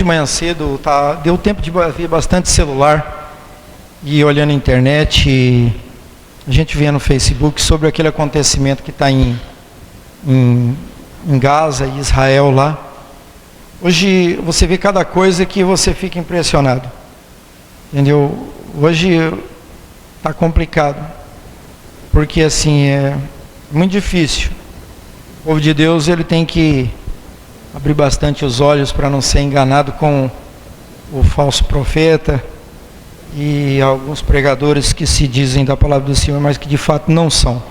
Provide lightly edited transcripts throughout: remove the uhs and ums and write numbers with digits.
De manhã cedo, deu tempo de ver bastante celular e olhando a internet, a gente vê no Facebook sobre aquele acontecimento que está em Gaza e Israel lá. Hoje você vê cada coisa que você fica impressionado, entendeu? Hoje está complicado, porque assim é muito difícil. O povo de Deus ele tem que abrir bastante os olhos para não ser enganado com o falso profeta e alguns pregadores que se dizem da palavra do Senhor, mas que de fato não são.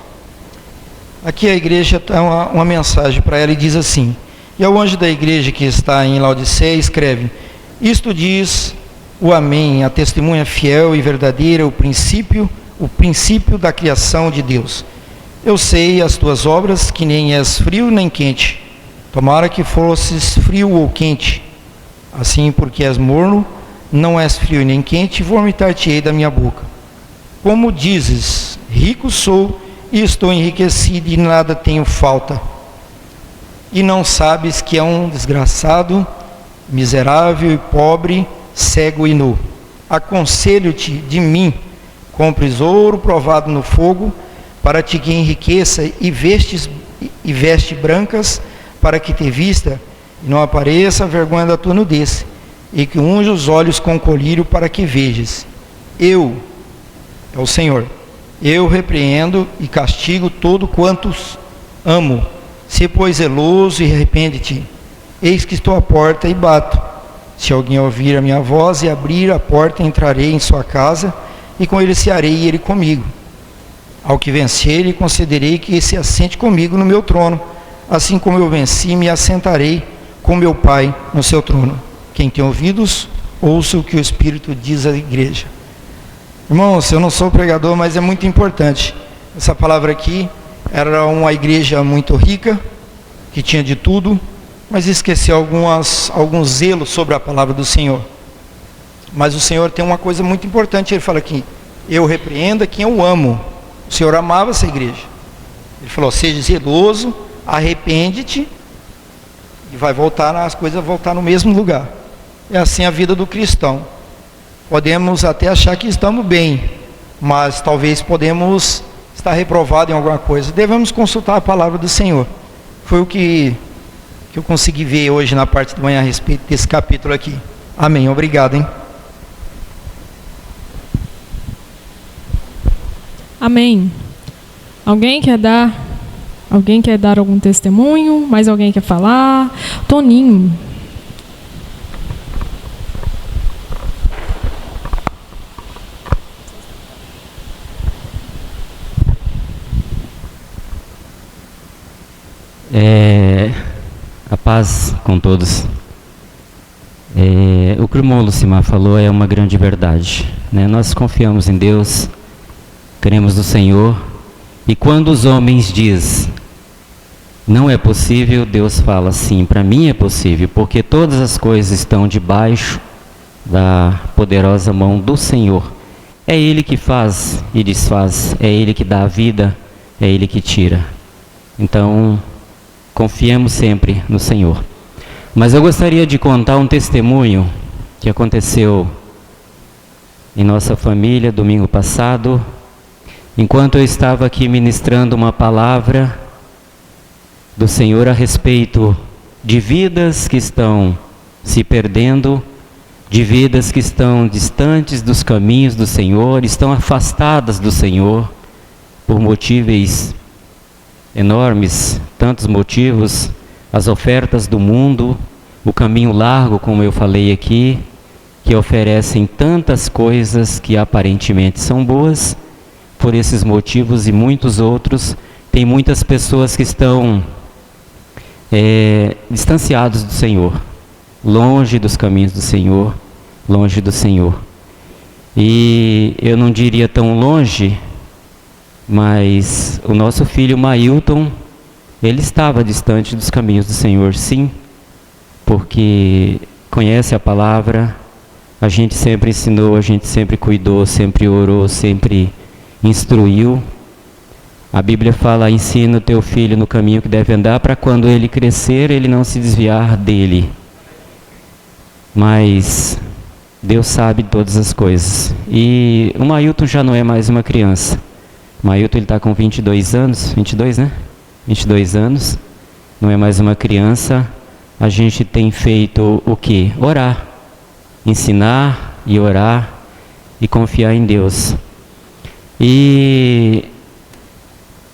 Aqui a igreja tem uma mensagem para ela e diz assim: e ao anjo da igreja que está em Laodiceia escreve: isto diz o Amém, a testemunha fiel e verdadeira, o princípio da criação de Deus. Eu sei as tuas obras, que nem és frio nem quente. Tomara que fosses frio ou quente. Assim, porque és morno, não és frio nem quente, vomitar-te-ei da minha boca. Como dizes, rico sou e estou enriquecido e nada tenho falta. E não sabes que é um desgraçado, miserável e pobre, cego e nu. Aconselho-te de mim, compres ouro provado no fogo, para te que enriqueça e veste brancas, para que te vista e não apareça a vergonha da tua nudez, e que unja os olhos com colírio para que vejas. Eu, é o Senhor, eu repreendo e castigo todo quantos amo. Se pois zeloso e arrepende-te. Eis que estou à porta e bato. Se alguém ouvir a minha voz e abrir a porta, entrarei em sua casa, e com ele cearei e ele comigo. Ao que vencer, lhe concederei que se assente comigo no meu trono, assim como eu venci, me assentarei com meu Pai no seu trono. Quem tem ouvidos, ouça o que o Espírito diz à igreja. Irmãos, eu não sou pregador, mas é muito importante. Essa palavra aqui era uma igreja muito rica, que tinha de tudo, mas esqueceu alguns zelos sobre a palavra do Senhor. Mas o Senhor tem uma coisa muito importante, ele fala aqui: eu repreendo a quem eu amo. O Senhor amava essa igreja. Ele falou: seja zeloso, arrepende-te, e vai voltar, as coisas vão voltar no mesmo lugar. É assim a vida do cristão. Podemos até achar que estamos bem, mas talvez podemos estar reprovado em alguma coisa. Devemos consultar a palavra do Senhor. Foi o que eu consegui ver hoje na parte da manhã a respeito desse capítulo aqui. Amém. Obrigado, hein? Amém. Alguém quer dar algum testemunho? Mais alguém quer falar? Toninho. A paz com todos. O que o irmão Lucimar falou é uma grande verdade, né? Nós confiamos em Deus, cremos no Senhor, e quando os homens dizem não é possível, Deus fala sim, para mim é possível, porque todas as coisas estão debaixo da poderosa mão do Senhor. É Ele que faz e desfaz, é Ele que dá a vida, é Ele que tira. Então, confiemos sempre no Senhor. Mas eu gostaria de contar um testemunho que aconteceu em nossa família domingo passado, enquanto eu estava aqui ministrando uma palavra do Senhor a respeito de vidas que estão se perdendo, de vidas que estão distantes dos caminhos do Senhor, estão afastadas do Senhor por motivos enormes, tantos motivos, as ofertas do mundo, o caminho largo, como eu falei aqui, que oferecem tantas coisas que aparentemente são boas. Por esses motivos e muitos outros, tem muitas pessoas que estão distanciados do Senhor, longe dos caminhos do Senhor, longe do Senhor. E eu não diria tão longe, mas o nosso filho Mailton, ele estava distante dos caminhos do Senhor, sim, porque conhece a palavra, a gente sempre ensinou, a gente sempre cuidou, sempre orou, sempre instruiu. A Bíblia fala: ensina o teu filho no caminho que deve andar, para quando ele crescer, ele não se desviar dele. mas Deus sabe de todas as coisas. E o Mailton já não é mais uma criança. O Mailton está com 22 anos, 22, né? 22 anos, não é mais uma criança. A gente tem feito o quê? Orar, ensinar e orar e confiar em Deus. E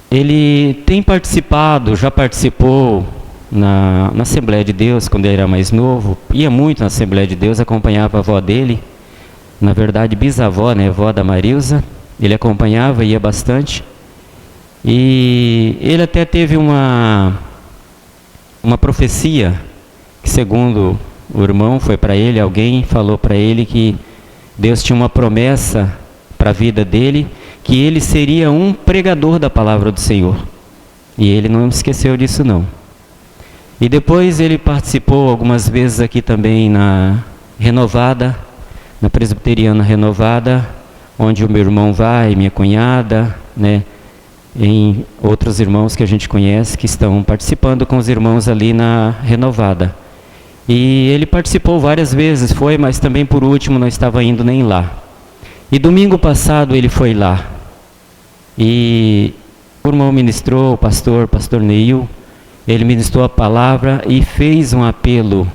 ele tem participado, já participou na Assembleia de Deus quando ele era mais novo, ia muito na Assembleia de Deus, acompanhava a avó dele, na verdade bisavó, né, avó da Marilza, ele acompanhava, ia bastante. E ele até teve uma profecia, que segundo o irmão foi para ele, alguém falou para ele que Deus tinha uma promessa para a vida dele, que ele seria um pregador da palavra do Senhor. E ele não esqueceu disso não. E depois ele participou algumas vezes aqui também na Renovada, na Presbiteriana Renovada, onde o meu irmão vai, minha cunhada, né, em outros irmãos que a gente conhece que estão participando com os irmãos ali na Renovada. E ele participou várias vezes, mas também por último não estava indo nem lá. E domingo passado ele foi lá. E o irmão ministrou, o pastor Neil, ele ministrou a palavra e fez um apelo.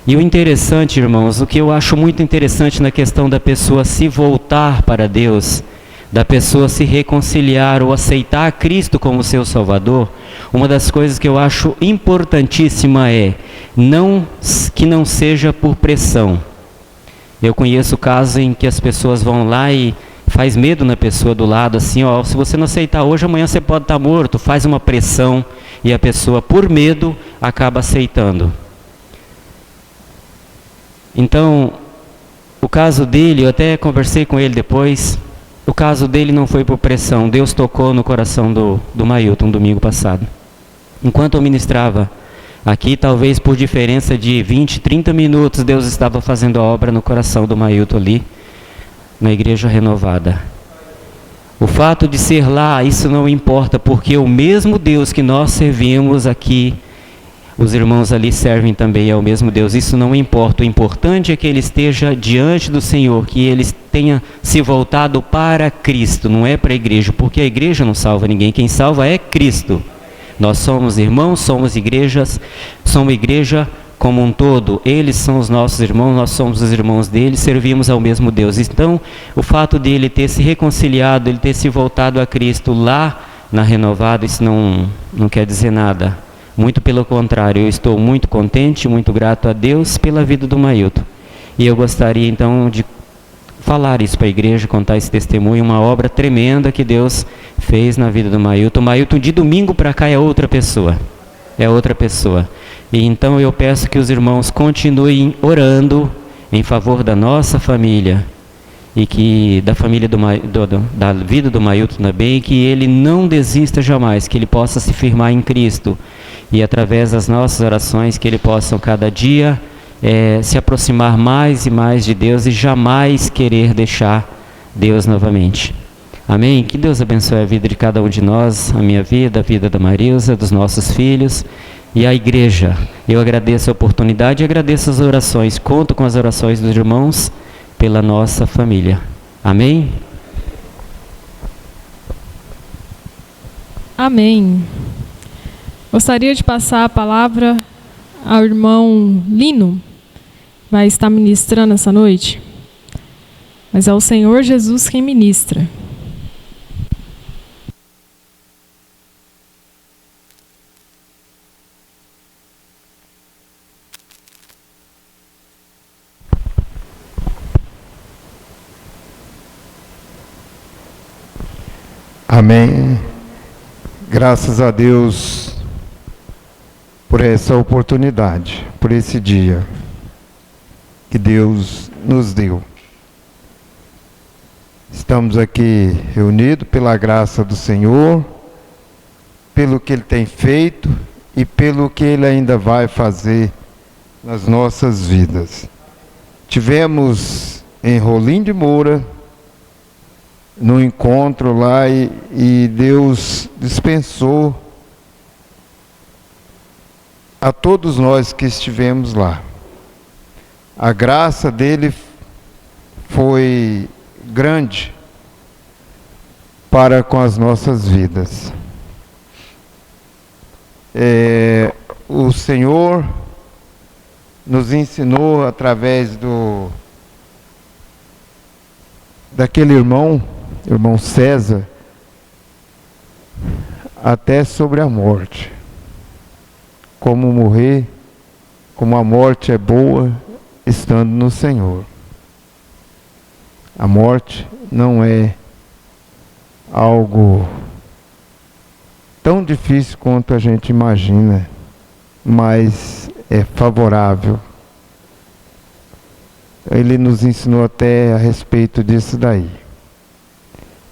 E o interessante, irmãos, o que eu acho muito interessante na questão da pessoa se voltar para Deus, da pessoa se reconciliar ou aceitar Cristo como seu Salvador, uma das coisas que eu acho importantíssima é que não seja por pressão. Eu conheço casos em que as pessoas vão lá e faz medo na pessoa do lado, assim, ó, se você não aceitar hoje, amanhã você pode estar morto, faz uma pressão e a pessoa, por medo, acaba aceitando. Então, o caso dele, eu até conversei com ele depois, o caso dele não foi por pressão, Deus tocou no coração do Mailton domingo passado. Enquanto eu ministrava aqui, talvez por diferença de 20, 30 minutos, Deus estava fazendo a obra no coração do Mailton ali, na Igreja Renovada. O fato de ser lá, isso não importa, porque o mesmo Deus que nós servimos aqui, os irmãos ali servem também ao mesmo Deus. Isso não importa. O importante é que ele esteja diante do Senhor, que ele tenha se voltado para Cristo, não é para a igreja, porque a igreja não salva ninguém, quem salva é Cristo. Nós somos irmãos, somos igrejas, somos igreja como um todo, eles são os nossos irmãos, nós somos os irmãos deles, servimos ao mesmo Deus. Então, o fato de ele ter se reconciliado, ele ter se voltado a Cristo lá na Renovada, isso não quer dizer nada. Muito pelo contrário, eu estou muito contente, muito grato a Deus pela vida do Mailton. E eu gostaria então de falar isso para a igreja, contar esse testemunho, uma obra tremenda que Deus fez na vida do Mailton. O Mailton de domingo para cá é outra pessoa. É outra pessoa. E então eu peço que os irmãos continuem orando em favor da nossa família e que da família da vida do Mailton também, que ele não desista jamais, que ele possa se firmar em Cristo e através das nossas orações que ele possa cada dia se aproximar mais e mais de Deus e jamais querer deixar Deus novamente. Amém? Que Deus abençoe a vida de cada um de nós, a minha vida, a vida da Marilza, dos nossos filhos e a igreja. Eu agradeço a oportunidade e agradeço as orações. Conto com as orações dos irmãos pela nossa família. Amém? Amém. Gostaria de passar a palavra ao irmão Lino, vai estar ministrando essa noite, mas é o Senhor Jesus quem ministra. Amém. Graças a Deus por essa oportunidade, por esse dia que Deus nos deu. Estamos aqui reunidos pela graça do Senhor, pelo que Ele tem feito e pelo que Ele ainda vai fazer nas nossas vidas. Tivemos em Rolim de Moura, no encontro lá, e Deus dispensou a todos nós que estivemos lá A graça dele foi grande para com as nossas vidas. O Senhor nos ensinou através daquele irmão César, até sobre a morte. Como morrer, como a morte é boa, estando no Senhor. A morte não é algo tão difícil quanto a gente imagina, mas é favorável. Ele nos ensinou até a respeito disso daí.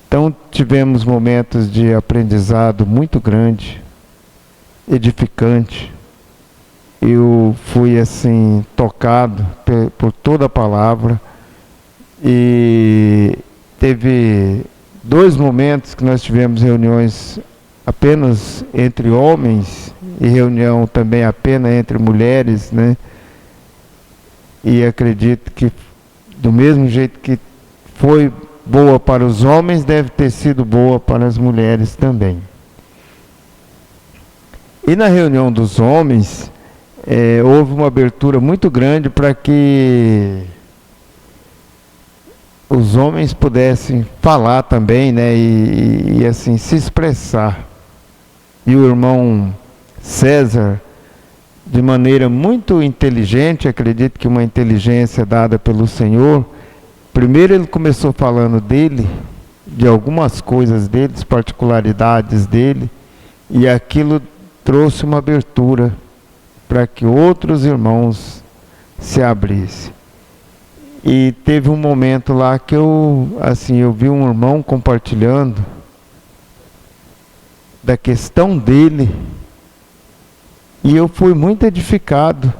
Então tivemos momentos de aprendizado muito grande, edificante. Eu fui assim tocado por toda a palavra, e teve 2 momentos que nós tivemos reuniões apenas entre homens e reunião também apenas entre mulheres, né? E acredito que do mesmo jeito que foi boa para os homens, deve ter sido boa para as mulheres também. E na reunião dos homens, houve uma abertura muito grande para que os homens pudessem falar também, né, e assim se expressar. E o irmão César, de maneira muito inteligente, acredito que uma inteligência dada pelo Senhor, primeiro ele começou falando dele, de algumas coisas dele, particularidades dele, e aquilo trouxe uma abertura para que outros irmãos se abrissem. E teve um momento lá que eu vi um irmão compartilhando da questão dele, e eu fui muito edificado.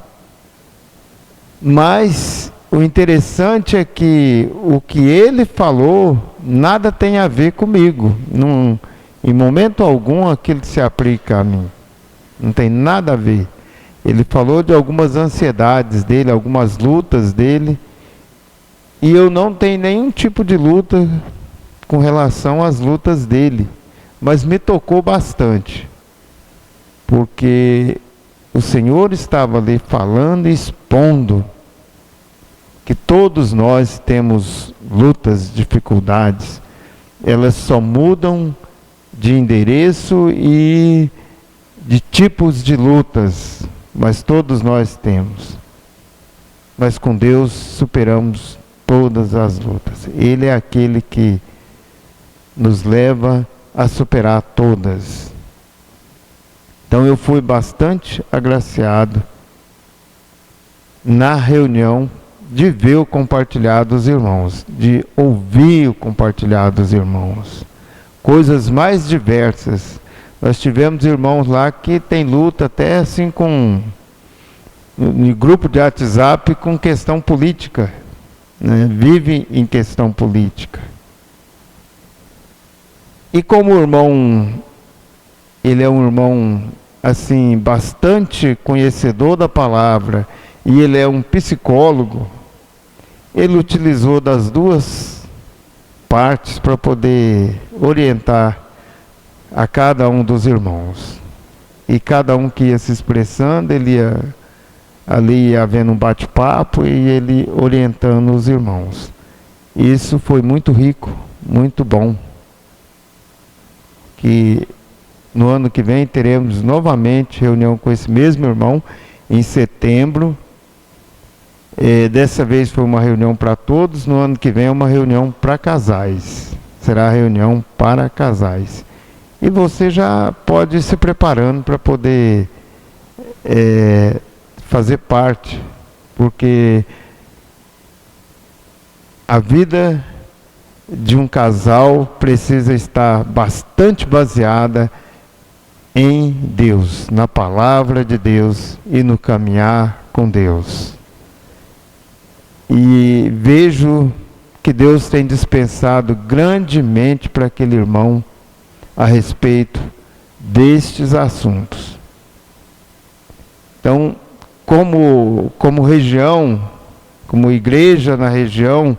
Mas o interessante é que o que ele falou nada tem a ver comigo. Em momento algum aquilo se aplica a mim. Não tem nada a ver. Ele falou de algumas ansiedades dele, algumas lutas dele, e eu não tenho nenhum tipo de luta com relação às lutas dele, mas me tocou bastante, porque o Senhor estava ali falando e expondo que todos nós temos lutas, dificuldades, elas só mudam de endereço e de tipos de lutas, mas todos nós temos. Mas com Deus superamos todas as lutas. Ele é aquele que nos leva a superar todas. Então eu fui bastante agraciado na reunião de ver o compartilhar dos irmãos, de ouvir o compartilhar dos irmãos. Coisas mais diversas. Nós tivemos irmãos lá que tem luta até assim em grupo de WhatsApp com questão política, né? Vive em questão política. E como o irmão, ele é um irmão assim bastante conhecedor da palavra, e ele é um psicólogo, ele utilizou das 2 partes para poder orientar a cada um dos irmãos. E cada um que ia se expressando, ele ia havendo um bate-papo e ele orientando os irmãos. Isso foi muito rico, muito bom. Que no ano que vem teremos novamente reunião com esse mesmo irmão, em setembro. Dessa vez foi uma reunião para todos, no ano que vem é uma reunião para casais. Será a reunião para casais. E você já pode ir se preparando para poder fazer parte, porque a vida de um casal precisa estar bastante baseada em Deus, na palavra de Deus e no caminhar com Deus. E vejo que Deus tem dispensado grandemente para aquele irmão a respeito destes assuntos. Então, como região, como igreja na região,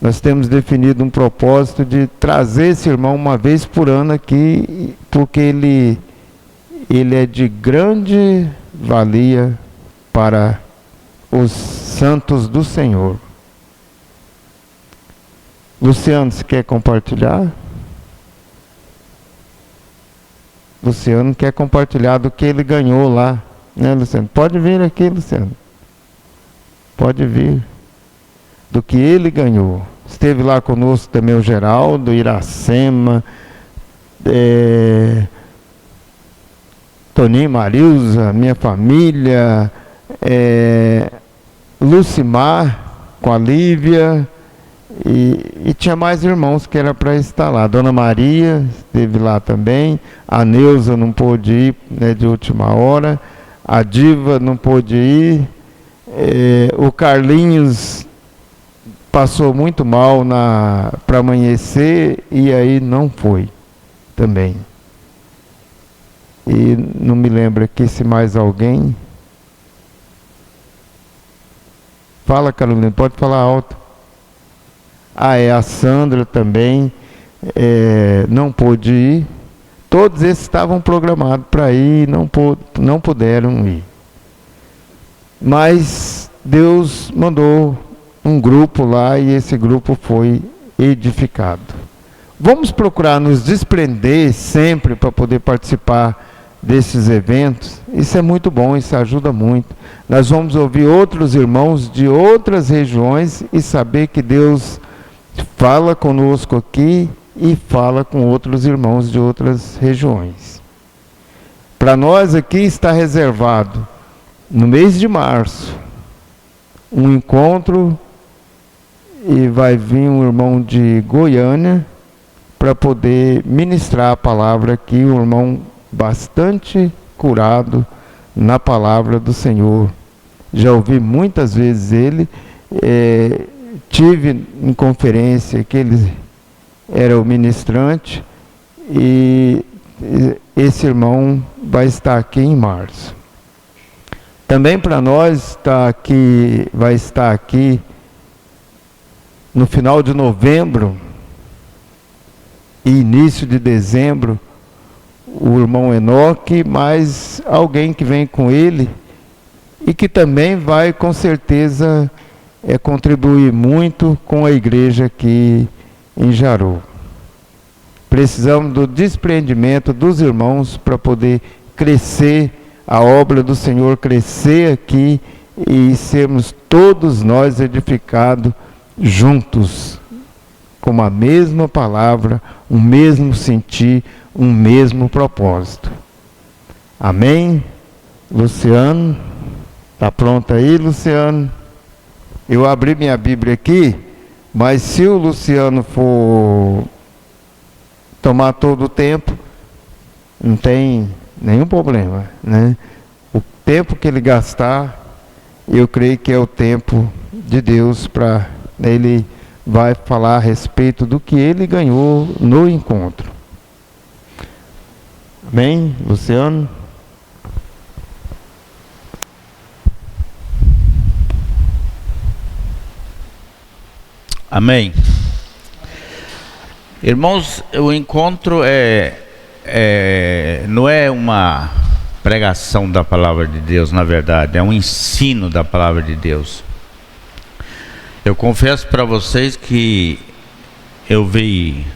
nós temos definido um propósito de trazer esse irmão uma vez por ano aqui, porque ele é de grande valia para os santos do Senhor. Luciano, você quer compartilhar? Luciano quer compartilhar do que ele ganhou lá, né, Luciano? Pode vir aqui, Luciano. Pode vir. Do que ele ganhou. Esteve lá conosco também o Geraldo, Iracema, Toninho, Marilza, minha família, Lucimar com a Lívia, e tinha mais irmãos que era para estar lá. Dona Maria esteve lá também, a Neuza não pôde ir, né, de última hora, a Diva não pôde ir, o Carlinhos passou muito mal para amanhecer e aí não foi também. E não me lembro aqui se mais alguém. Fala, Carolina, pode falar alto. A Sandra também não pôde ir. Todos esses estavam programados para ir, não puderam ir. Mas Deus mandou um grupo lá e esse grupo foi edificado. Vamos procurar nos desprender sempre para poder participar desses eventos. Isso é muito bom, isso ajuda muito. Nós vamos ouvir outros irmãos de outras regiões e saber que Deus fala conosco aqui e fala com outros irmãos de outras regiões. Para nós aqui está reservado, no mês de março, um encontro, e vai vir um irmão de Goiânia para poder ministrar a palavra aqui, um irmão bastante curado na palavra do Senhor. Já ouvi muitas vezes ele, tive em conferência que ele era o ministrante, e esse irmão vai estar aqui em março. Também para nós vai estar aqui no final de novembro e início de dezembro, o irmão Enoque, mais alguém que vem com ele e que também vai com certeza contribuir muito com a igreja aqui em Jaru. Precisamos do desprendimento dos irmãos para poder crescer, a obra do Senhor crescer aqui e sermos todos nós edificados juntos, com a mesma palavra, um mesmo sentir, um mesmo propósito. Amém? Luciano, está pronto aí, Luciano? Eu abri minha Bíblia aqui, mas se o Luciano for tomar todo o tempo, não tem nenhum problema, né? O tempo que ele gastar, eu creio que é o tempo de Deus para ele vai falar a respeito do que ele ganhou no encontro. Amém, Luciano? Amém. Irmãos, o encontro não é uma pregação da palavra de Deus, na verdade, é um ensino da palavra de Deus. Eu confesso para vocês que eu vi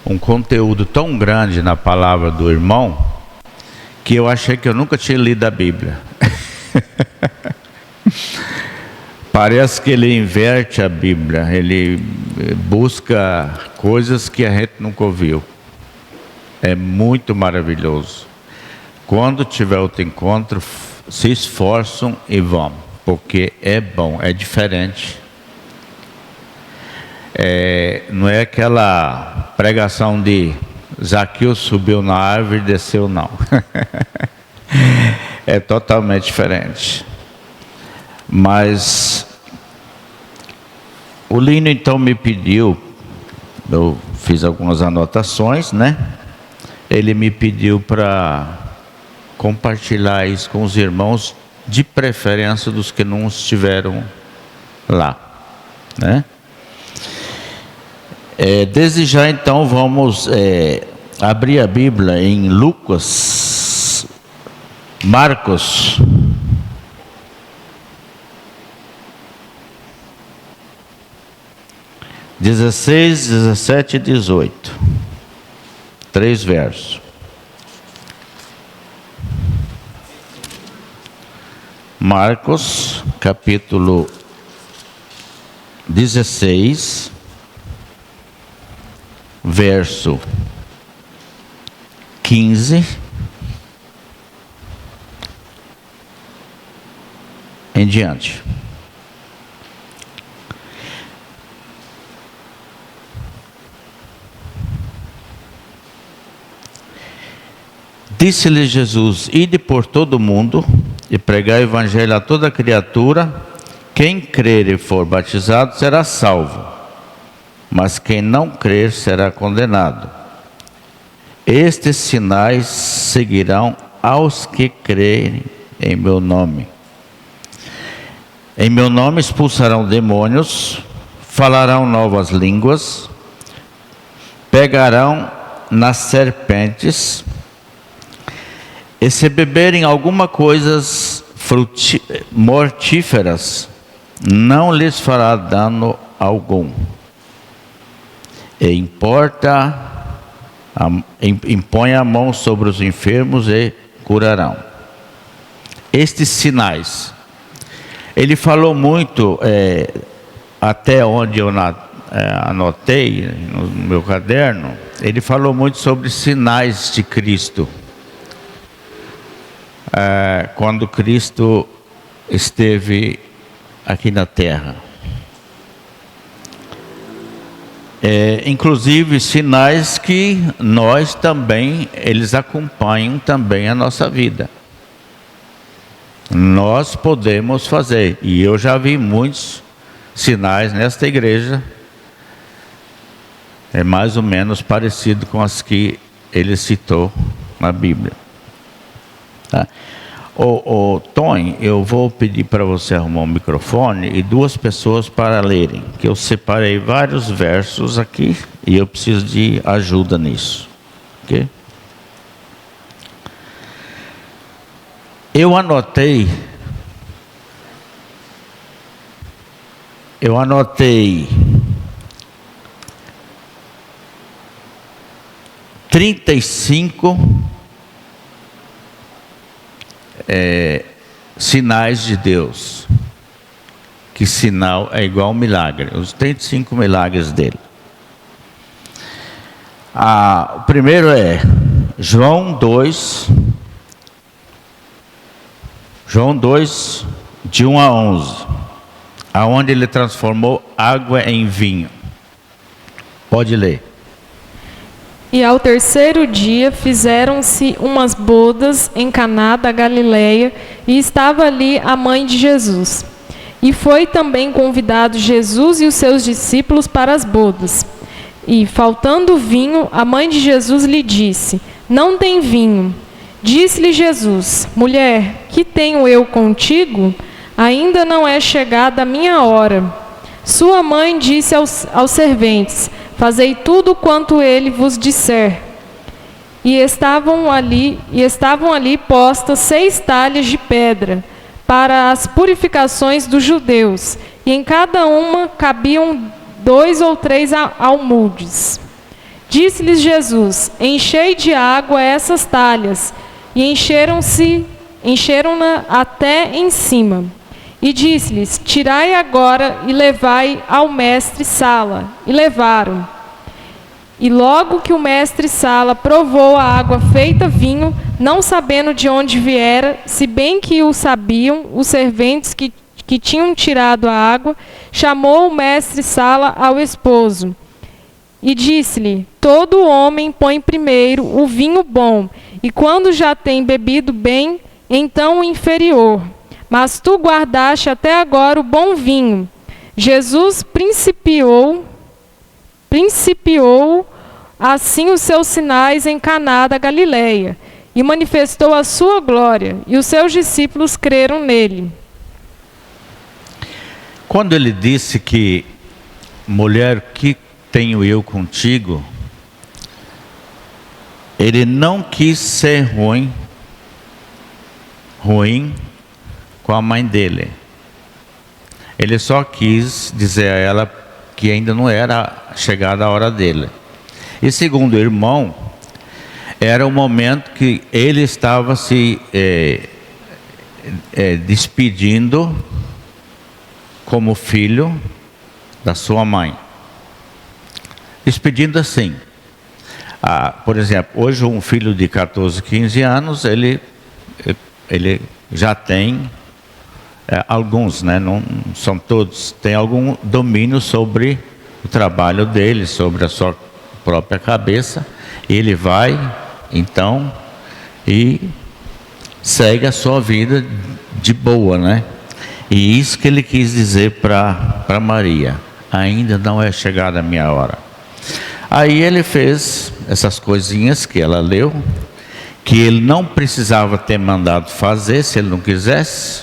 um conteúdo tão grande na palavra do irmão que eu achei que eu nunca tinha lido a Bíblia. Parece que ele inverte a Bíblia, ele busca coisas que a gente nunca ouviu. É muito maravilhoso. Quando tiver outro encontro, se esforçam e vão, porque é bom, é diferente. Não é aquela pregação de Zaqueu subiu na árvore e desceu, não. É totalmente diferente. Mas o Lino então me pediu, eu fiz algumas anotações, né? Ele me pediu para compartilhar isso com os irmãos de preferência dos que não estiveram lá, né? Desde já então vamos abrir a Bíblia em Marcos, (16, 17 e 18). 3 versos. Marcos, capítulo 16, verso 15 em diante. Disse-lhe Jesus: ide por todo o mundo e pregai o evangelho a toda criatura. Quem crer e for batizado será salvo, mas quem não crer será condenado. Estes sinais seguirão aos que crerem em meu nome. Em meu nome expulsarão demônios, falarão novas línguas, pegarão nas serpentes, e se beberem alguma coisas mortíferas, não lhes fará dano algum. E impõe a mão sobre os enfermos e curarão. Estes sinais, ele falou muito, até onde eu anotei no meu caderno, ele falou muito sobre sinais de Cristo. Quando Cristo esteve aqui na terra. Inclusive sinais que nós também, eles acompanham também a nossa vida. Nós podemos fazer, e eu já vi muitos sinais nesta igreja, mais ou menos parecido com as que ele citou na Bíblia. Tá? Tony, eu vou pedir para você arrumar um microfone e 2 pessoas para lerem, que eu separei vários versos aqui e eu preciso de ajuda nisso. Ok? Eu anotei 35 sinais de Deus. Que sinal é igual um milagre. Os 35 milagres dele. O primeiro é João 2, de 1 a 11, aonde ele transformou água em vinho. Pode ler. E ao 3º dia fizeram-se umas bodas em Caná da Galileia, e estava ali a mãe de Jesus. E foi também convidado Jesus e os seus discípulos para as bodas. E, faltando vinho, a mãe de Jesus lhe disse: não tem vinho. Disse-lhe Jesus: mulher, que tenho eu contigo? Ainda não é chegada a minha hora. Sua mãe disse aos serventes: fazei tudo quanto ele vos disser. E estavam ali postas 6 talhas de pedra, para as purificações dos judeus, e em cada uma cabiam 2 ou 3 almudes. Disse-lhes Jesus: enchei de água essas talhas, e encheram-na até em cima. E disse-lhes: tirai agora e levai ao mestre-sala. E levaram. E logo que o mestre-sala provou a água feita vinho, não sabendo de onde viera, se bem que o sabiam os serventes que tinham tirado a água, chamou o mestre-sala ao esposo. E disse-lhe: todo homem põe primeiro o vinho bom, e quando já tem bebido bem, então o inferior. Mas tu guardaste até agora o bom vinho. Jesus principiou assim os seus sinais em Caná da Galileia, e manifestou a sua glória, e os seus discípulos creram nele. Quando ele disse que, mulher, que tenho eu contigo, ele não quis ser ruim com a mãe dele. Ele só quis dizer a ela que ainda não era chegada a hora dele. E segundo o irmão, era o momento que ele estava se despedindo como filho da sua mãe. Despedindo assim. Por exemplo, hoje um filho de 14, 15 anos, ele já tem, alguns, né, não são todos, tem algum domínio sobre o trabalho dele, sobre a sua própria cabeça. Ele vai, então, e segue a sua vida de boa, né? E isso que ele quis dizer para Maria: ainda não é chegada a minha hora. Aí ele fez essas coisinhas que ela leu, que ele não precisava ter mandado fazer se ele não quisesse,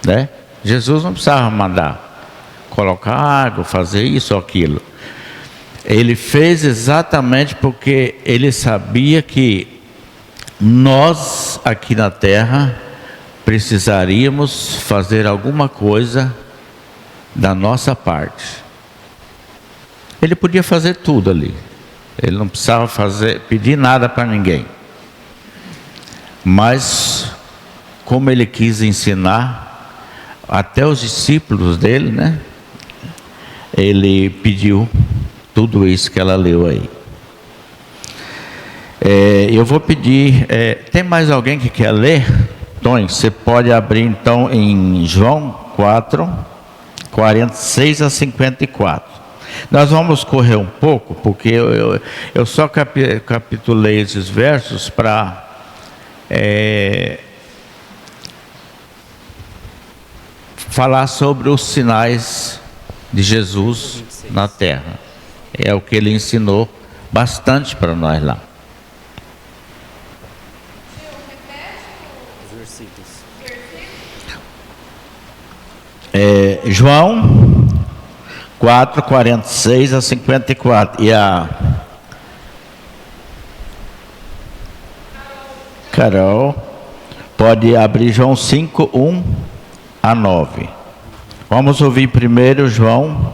né? Jesus não precisava mandar colocar água, fazer isso ou aquilo. Ele fez exatamente porque ele sabia que nós aqui na terra precisaríamos fazer alguma coisa da nossa parte. Ele podia fazer tudo ali. Ele não precisava pedir nada para ninguém. Mas, como ele quis ensinar até os discípulos dele, né? Ele pediu tudo isso que ela leu aí. Eu vou pedir, tem mais alguém que quer ler? Tony, você pode abrir então em João 4, 46 a 54. Nós vamos correr um pouco, porque eu só capitulei esses versos para falar sobre os sinais de Jesus na terra. É o que ele ensinou bastante para nós lá. João 4, 46 a 54. E a Carol pode abrir João 5, 1 a 9. Vamos ouvir primeiro João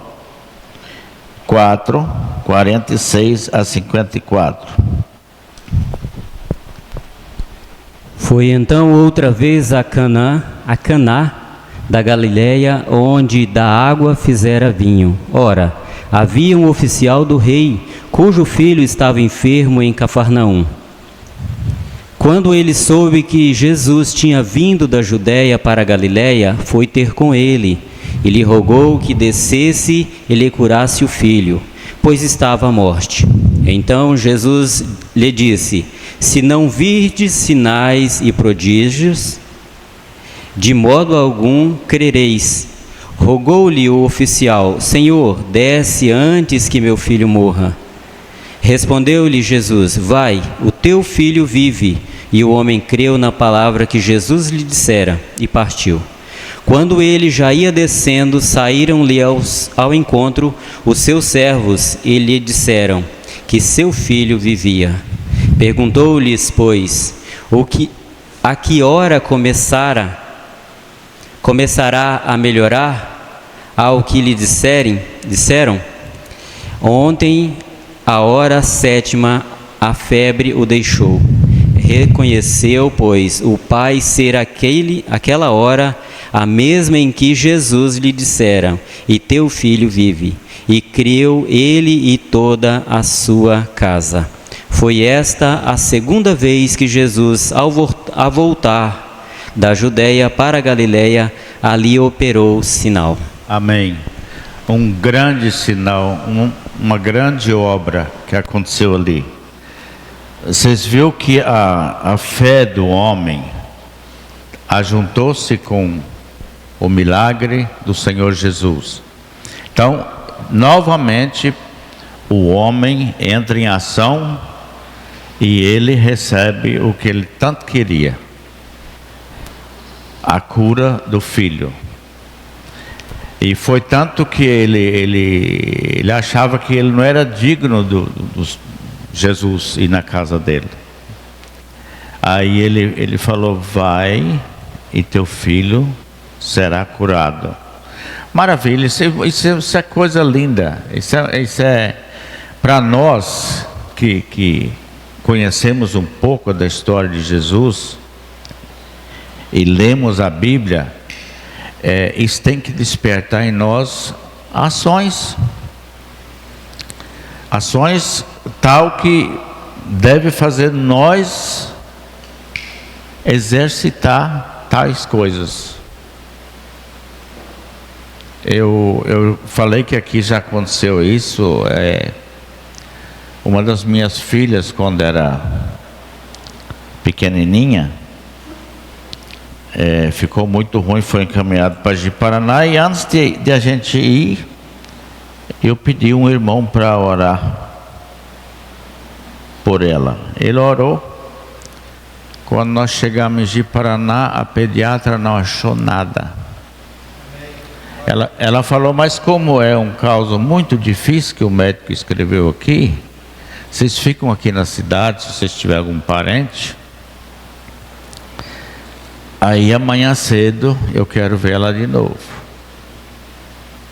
4, 46 a 54. Foi então outra vez a Caná da Galileia, onde da água fizera vinho. Ora, havia um oficial do rei, cujo filho estava enfermo em Cafarnaum. Quando ele soube que Jesus tinha vindo da Judéia para a Galileia, foi ter com ele, e lhe rogou que descesse e lhe curasse o filho, pois estava à morte. Então Jesus lhe disse: se não virdes sinais e prodígios, de modo algum crereis. Rogou-lhe o oficial: Senhor, desce antes que meu filho morra. Respondeu-lhe Jesus: vai, o teu filho vive. E o homem creu na palavra que Jesus lhe dissera, e partiu. Quando ele já ia descendo, saíram-lhe ao encontro os seus servos, e lhe disseram que seu filho vivia. Perguntou-lhes, pois, a que hora começará a melhorar? Ao que lhe disseram, ontem, a hora 7ª, a febre o deixou. Reconheceu, pois, o pai ser aquela hora a mesma em que Jesus lhe dissera: e teu filho vive. E creu ele e toda a sua casa. Foi esta a segunda vez que Jesus, ao voltar da Judéia para a Galileia, ali operou sinal. Amém. Um grande sinal, uma grande obra que aconteceu ali. Vocês viram que a fé do homem ajuntou-se com o milagre do Senhor Jesus. Então, novamente, o homem entra em ação E ele recebe o que ele tanto queria: a cura do filho. E foi tanto que ele achava que ele não era digno do Jesus ir na casa dele. Aí ele falou: vai e teu filho será curado. Maravilha, isso é coisa linda. Isso é para nós que conhecemos um pouco da história de Jesus e lemos a Bíblia. Isso tem que despertar em nós ações tal que deve fazer nós exercitar tais coisas. Eu falei que aqui já aconteceu isso. Uma das minhas filhas, quando era pequenininha, ficou muito ruim, foi encaminhado para Ji-Paraná, e antes de a gente ir, eu pedi um irmão para orar por ela. Ele orou. Quando nós chegamos em Ji-Paraná, a pediatra não achou nada. Ela falou: mas como é um caso muito difícil que o médico escreveu aqui, vocês ficam aqui na cidade, se vocês tiverem algum parente. Aí amanhã cedo eu quero ver ela de novo.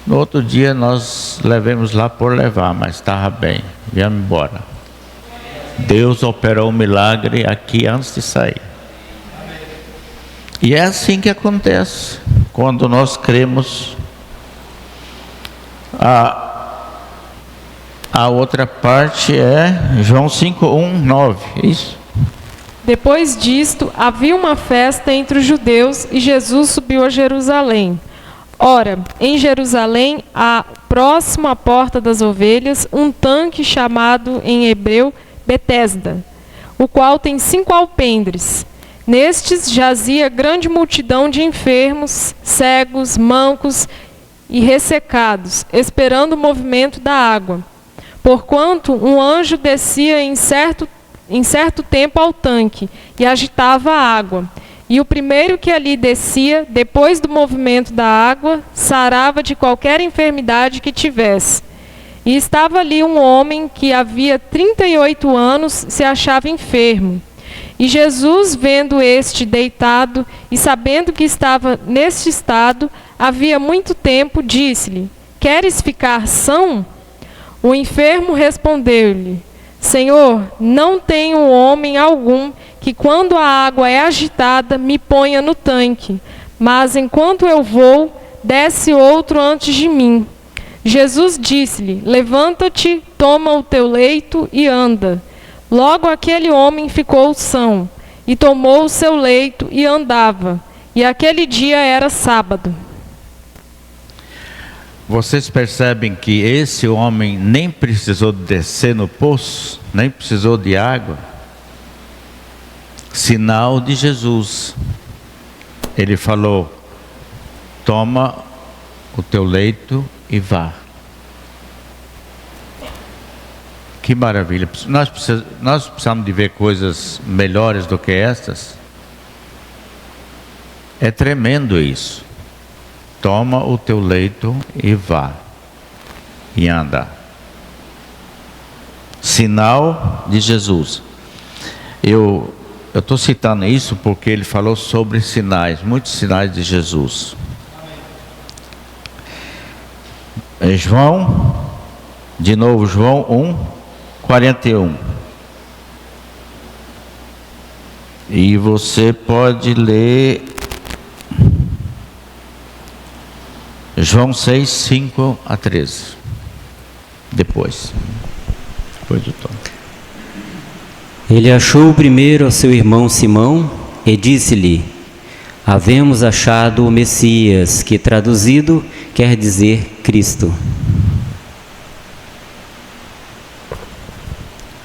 No outro dia nós levamos lá por levar, mas estava bem, viemos embora. Deus operou um milagre aqui antes de sair. E é assim que acontece quando nós cremos. A outra parte é João 5:1-9, isso. Depois disto, havia uma festa entre os judeus e Jesus subiu a Jerusalém. Ora, em Jerusalém, próximo à porta das ovelhas, um tanque chamado em hebreu Betesda, o qual tem 5 alpendres. Nestes jazia grande multidão de enfermos, cegos, mancos e ressecados, esperando o movimento da água. Porquanto um anjo descia em certo tempo ao tanque e agitava a água. E o primeiro que ali descia, depois do movimento da água, sarava de qualquer enfermidade que tivesse. E estava ali um homem que havia 38 anos se achava enfermo. E Jesus, vendo este deitado e sabendo que estava neste estado havia muito tempo, disse-lhe: queres ficar são? O enfermo respondeu-lhe: Senhor, não tenho homem algum que, quando a água é agitada, me ponha no tanque, mas enquanto eu vou, desce outro antes de mim. Jesus disse-lhe: levanta-te, toma o teu leito e anda. Logo aquele homem ficou são, e tomou o seu leito e andava. E aquele dia era sábado. Vocês percebem que esse homem nem precisou descer no poço, nem precisou de água. Sinal de Jesus. Ele falou: toma o teu leito e vá. Que maravilha. Nós precisamos de ver coisas melhores do que estas. É tremendo isso. Toma o teu leito e vá. E anda. Sinal de Jesus. Eu estou citando isso porque ele falou sobre sinais, muitos sinais de Jesus. João, de novo, João 1:41. E você pode ler João 6:5-13. Depois do tom. Ele achou primeiro a seu irmão Simão e disse-lhe: havemos achado o Messias, que traduzido quer dizer Cristo.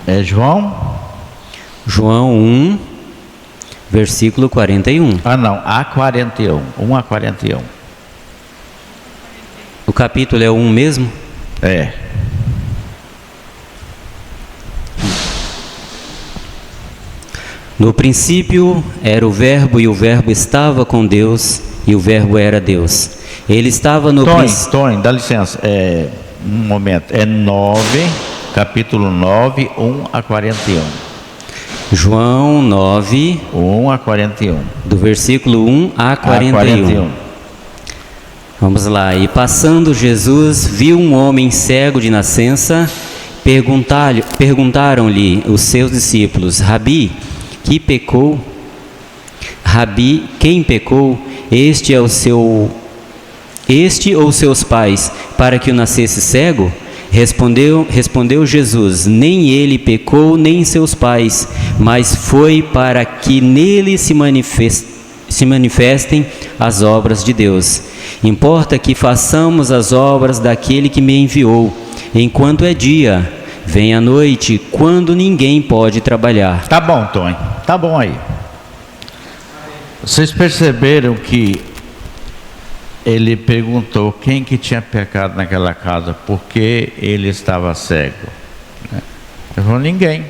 É João 1, versículo 41. A41, 1-41. O capítulo é o 1 mesmo? No princípio era o Verbo, e o Verbo estava com Deus, e o Verbo era Deus. Ele estava no princípio. Tony, dá licença. Um momento. É 9, capítulo 9, 1 a 41. João 9, 1 a 41. do versículo 1 a 41. Vamos lá. E passando Jesus, viu um homem cego de nascença. Perguntaram-lhe os seus discípulos: Rabi, quem pecou? Este ou seus pais, para que o nascesse cego? Respondeu Jesus: nem ele pecou, nem seus pais, mas foi para que nele se manifestem as obras de Deus. Importa que façamos as obras daquele que me enviou, enquanto é dia. Vem a noite, quando ninguém pode trabalhar. Tá bom, Tony. Tá bom aí. Vocês perceberam que ele perguntou quem que tinha pecado naquela casa, porque ele estava cego. Ele falou: ninguém.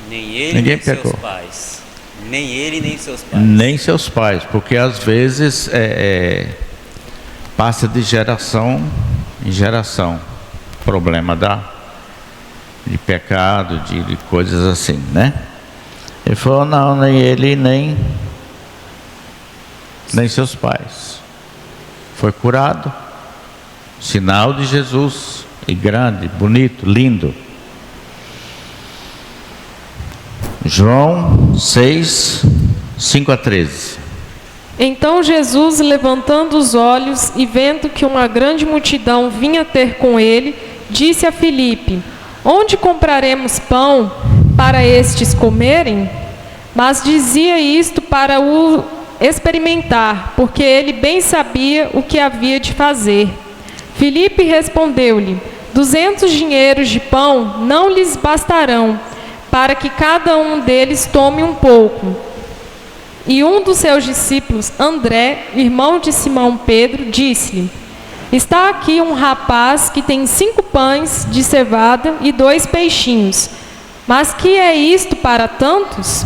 Nem ele, ninguém nem pecou. Seus pais. Nem ele, nem seus pais. Nem seus pais, porque às vezes passa de geração em geração. Problema de pecado, de coisas assim, né? Ele falou: não, nem ele, nem seus pais. Foi curado. Sinal de Jesus. E grande, bonito, lindo. João 6, 5 a 13. Então Jesus, levantando os olhos e vendo que uma grande multidão vinha ter com ele, disse a Filipe: onde compraremos pão para estes comerem? Mas dizia isto para o experimentar, porque ele bem sabia o que havia de fazer. Filipe respondeu-lhe: 200 dinheiros de pão não lhes bastarão, para que cada um deles tome um pouco. E um dos seus discípulos, André, irmão de Simão Pedro, disse-lhe: está aqui um rapaz que tem 5 pães de cevada e 2 peixinhos. Mas que é isto para tantos?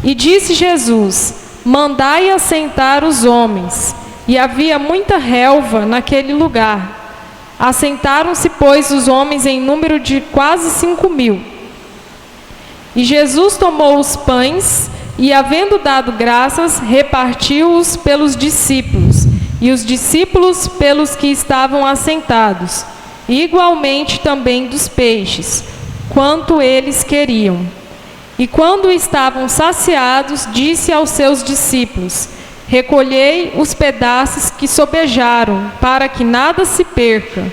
E disse Jesus: mandai assentar os homens. E havia muita relva naquele lugar. Assentaram-se, pois, os homens em número de quase 5.000. E Jesus tomou os pães e, havendo dado graças, repartiu-os pelos discípulos, e os discípulos pelos que estavam assentados, e igualmente também dos peixes, quanto eles queriam. E quando estavam saciados, disse aos seus discípulos: recolhei os pedaços que sobejaram, para que nada se perca.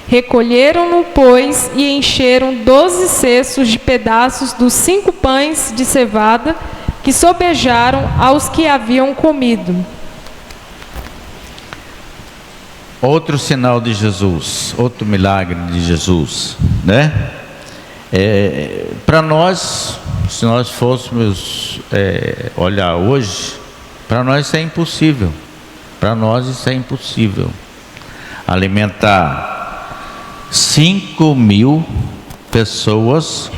Recolheram-no, pois, e encheram 12 cestos de pedaços dos 5 pães de cevada que sobejaram aos que haviam comido. Outro sinal de Jesus, outro milagre de Jesus, né? Para nós, se nós fôssemos olhar hoje, para nós isso é impossível. Para nós isso é impossível. Alimentar 5.000 pessoas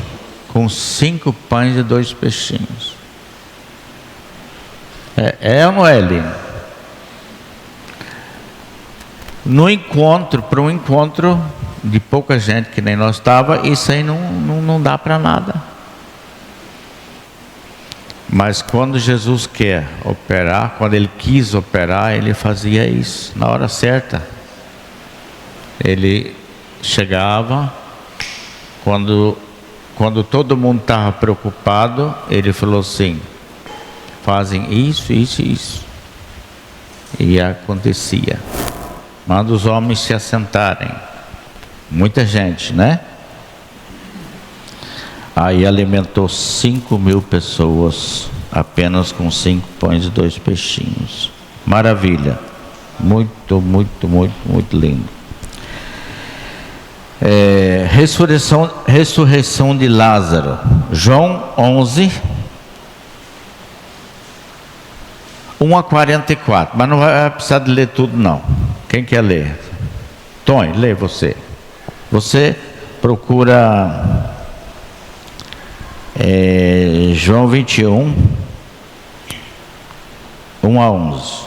com 5 pães e 2 peixinhos. Ou não é, Lino? Para um encontro de pouca gente que nem nós estava, isso aí não dá para nada. Mas quando Jesus quer operar, quando ele quis operar, ele fazia isso na hora certa. Ele chegava, quando todo mundo estava preocupado, ele falou assim: fazem isso, isso e isso. E acontecia. Manda os homens se assentarem. Muita gente, né? Aí alimentou 5.000 pessoas, apenas com 5 pães e 2 peixinhos. Maravilha. Muito, muito, muito, muito lindo. Ressurreição de Lázaro. João 11, 1 a 44. Mas não vai precisar de ler tudo, não. Quem quer ler? Tony, lê você. Você procura João 21, 1 a 11.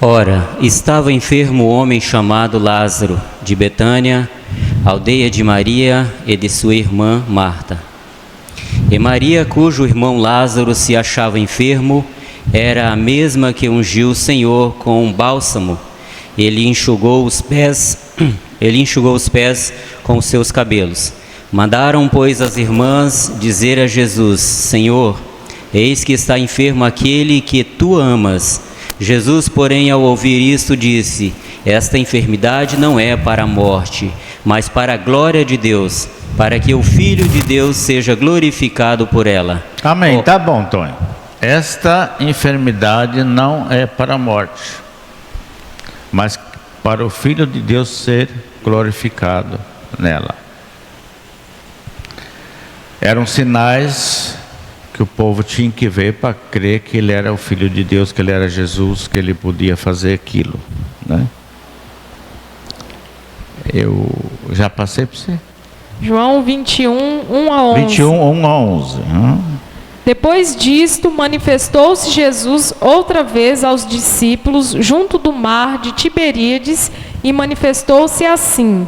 Ora, estava enfermo o homem chamado Lázaro, de Betânia, aldeia de Maria e de sua irmã Marta. E Maria, cujo irmão Lázaro se achava enfermo, era a mesma que ungiu o Senhor com um bálsamo. Ele enxugou os pés com os seus cabelos. Mandaram, pois, as irmãs dizer a Jesus: Senhor, eis que está enfermo aquele que tu amas. Jesus, porém, ao ouvir isto, disse: esta enfermidade não é para a morte, mas para a glória de Deus, para que o Filho de Deus seja glorificado por ela. Amém. Tá bom, Tony. Esta enfermidade não é para a morte, mas para o Filho de Deus ser glorificado nela. Eram sinais que o povo tinha que ver para crer que ele era o Filho de Deus, que ele era Jesus, que ele podia fazer aquilo, né? Eu já passei para você. João 21, 1 a 11. 21, 1 a 11. Depois disto, manifestou-se Jesus outra vez aos discípulos junto do mar de Tiberíades e manifestou-se assim.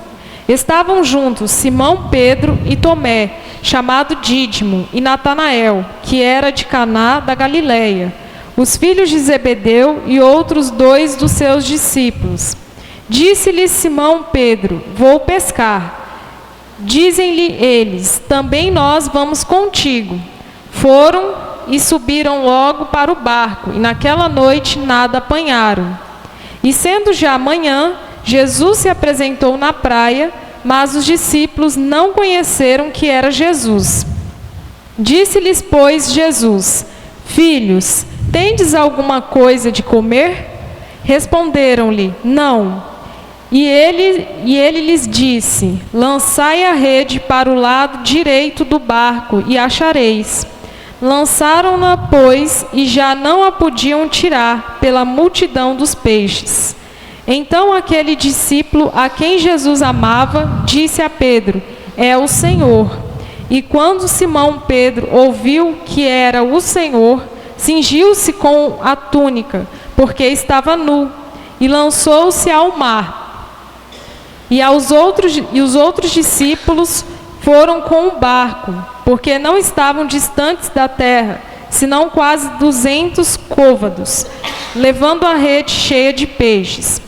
Estavam juntos Simão Pedro e Tomé, chamado Dídimo, e Natanael, que era de Caná da Galileia, os filhos de Zebedeu e outros 2 dos seus discípulos. Disse-lhe Simão Pedro: vou pescar. Dizem-lhe eles: também nós vamos contigo. Foram e subiram logo para o barco, e naquela noite nada apanharam. E sendo já manhã, Jesus se apresentou na praia, mas os discípulos não conheceram que era Jesus. Disse-lhes, pois, Jesus: filhos, tendes alguma coisa de comer? Responderam-lhe: não. E ele lhes disse: lançai a rede para o lado direito do barco e achareis. Lançaram-na, pois, e já não a podiam tirar pela multidão dos peixes. Então aquele discípulo a quem Jesus amava disse a Pedro: é o Senhor. E quando Simão Pedro ouviu que era o Senhor, cingiu-se com a túnica, porque estava nu, e lançou-se ao mar. E os outros discípulos foram com o barco, porque não estavam distantes da terra, senão quase 200 côvados, levando a rede cheia de peixes.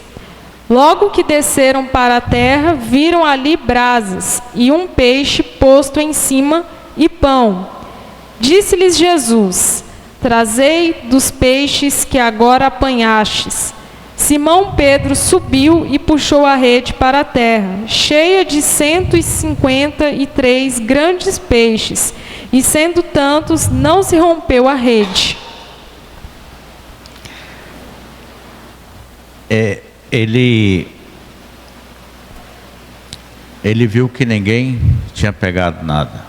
Logo que desceram para a terra, viram ali brasas e um peixe posto em cima e pão. Disse-lhes Jesus: trazei dos peixes que agora apanhastes. Simão Pedro subiu e puxou a rede para a terra, cheia de 153 grandes peixes, e sendo tantos, não se rompeu a rede. Ele viu que ninguém tinha pegado nada.